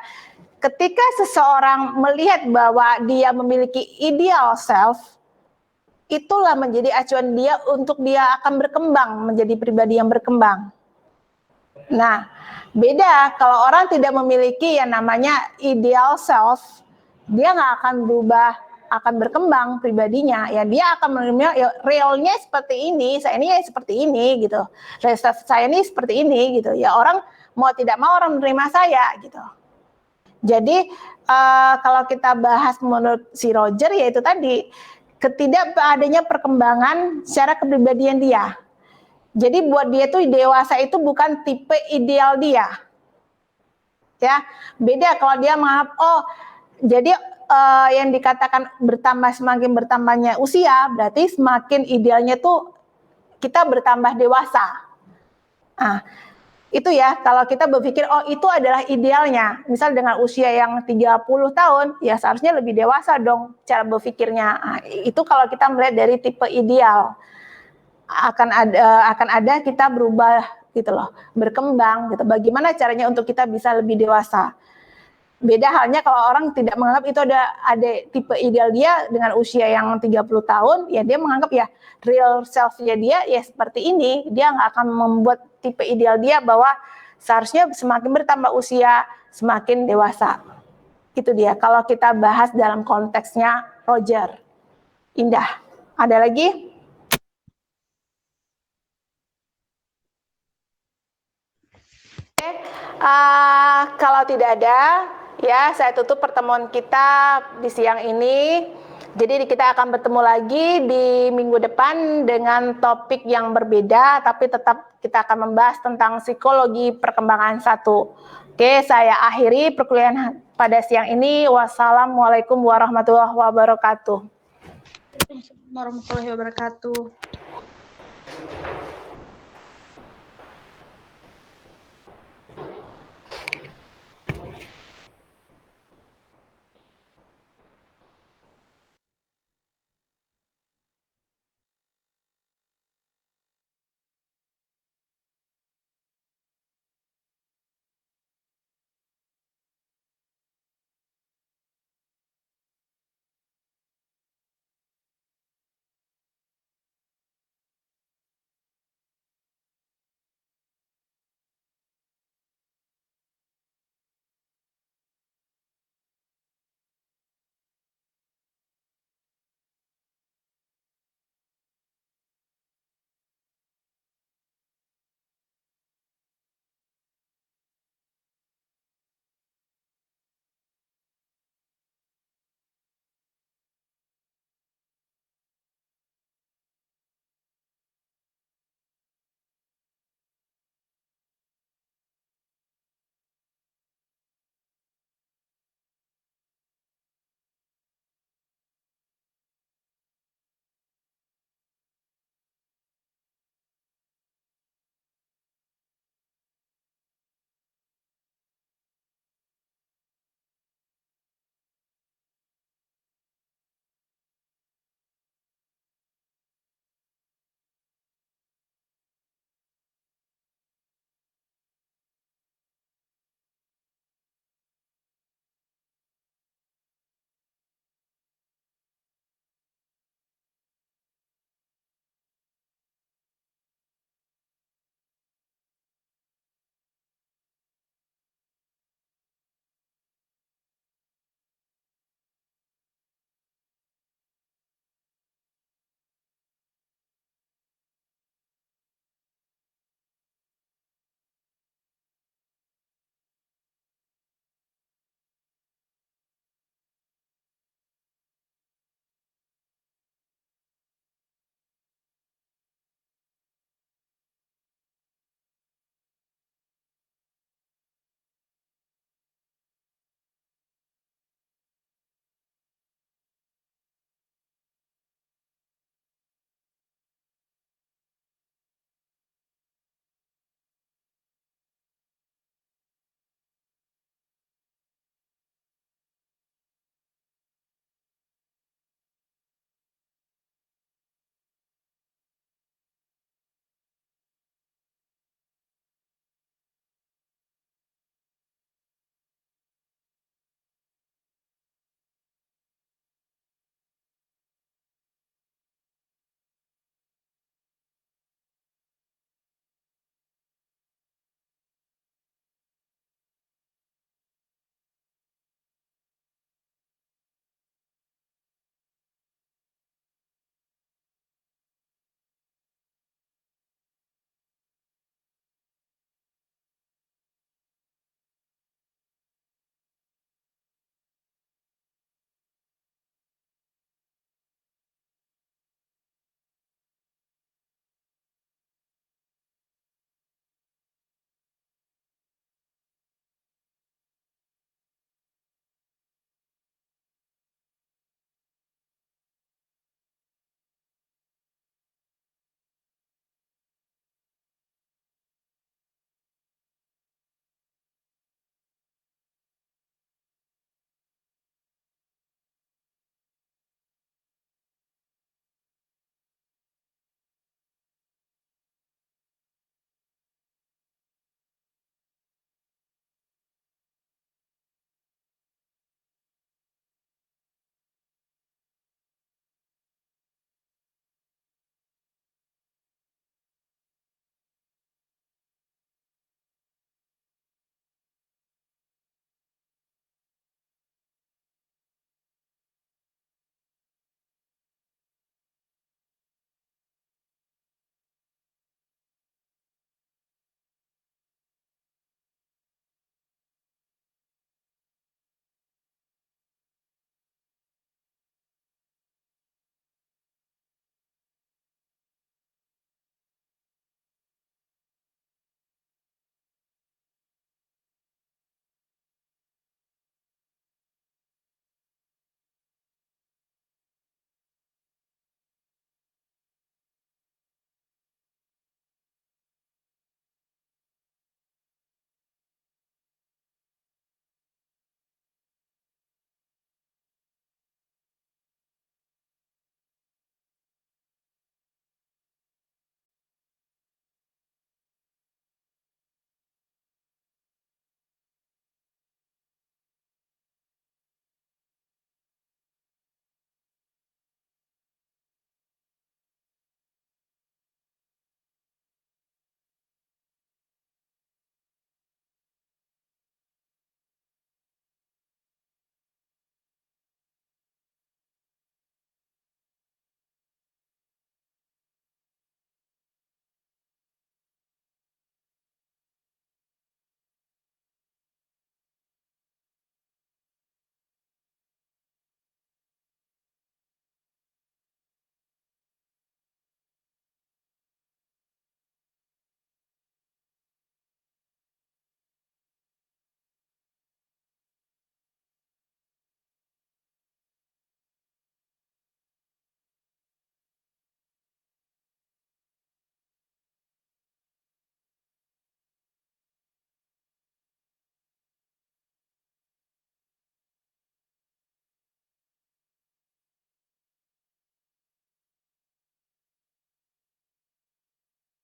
ketika seseorang melihat bahwa dia memiliki ideal self, itulah menjadi acuan dia untuk dia akan berkembang menjadi pribadi yang berkembang. Nah, beda kalau orang tidak memiliki yang namanya ideal self, dia nggak akan berubah, akan berkembang pribadinya. Ya dia akan menerima ya, realnya seperti ini, saya ini seperti ini gitu. Saya ini seperti ini gitu. Ya orang mau tidak mau orang menerima saya gitu. Jadi kalau kita bahas menurut si Roger yaitu tadi ketidakadanya perkembangan secara kepribadian dia. Jadi buat dia tuh dewasa itu bukan tipe ideal dia. Ya, beda kalau dia menganggap oh jadi yang dikatakan semakin bertambahnya usia berarti semakin idealnya tuh kita bertambah dewasa. Nah, itu ya kalau kita berpikir oh itu adalah idealnya. Misal dengan usia yang 30 tahun ya seharusnya lebih dewasa dong cara berpikirnya. Nah, itu kalau kita melihat dari tipe ideal. Akan ada kita berubah gitu loh, berkembang gitu. Bagaimana caranya untuk kita bisa lebih dewasa? Beda halnya kalau orang tidak menganggap itu ada tipe ideal dia dengan usia yang 30 tahun, ya dia menganggap ya real self-nya dia ya seperti ini. Dia nggak akan membuat tipe ideal dia bahwa seharusnya semakin bertambah usia semakin dewasa. Itu dia kalau kita bahas dalam konteksnya Roger. Indah. Ada lagi? Kalau tidak ada, ya saya tutup pertemuan kita di siang ini. Jadi kita akan bertemu lagi di minggu depan dengan topik yang berbeda, tapi tetap kita akan membahas tentang psikologi perkembangan 1. Oke, saya akhiri perkuliahan pada siang ini. Wassalamualaikum warahmatullahi wabarakatuh. Warahmatullahi wabarakatuh.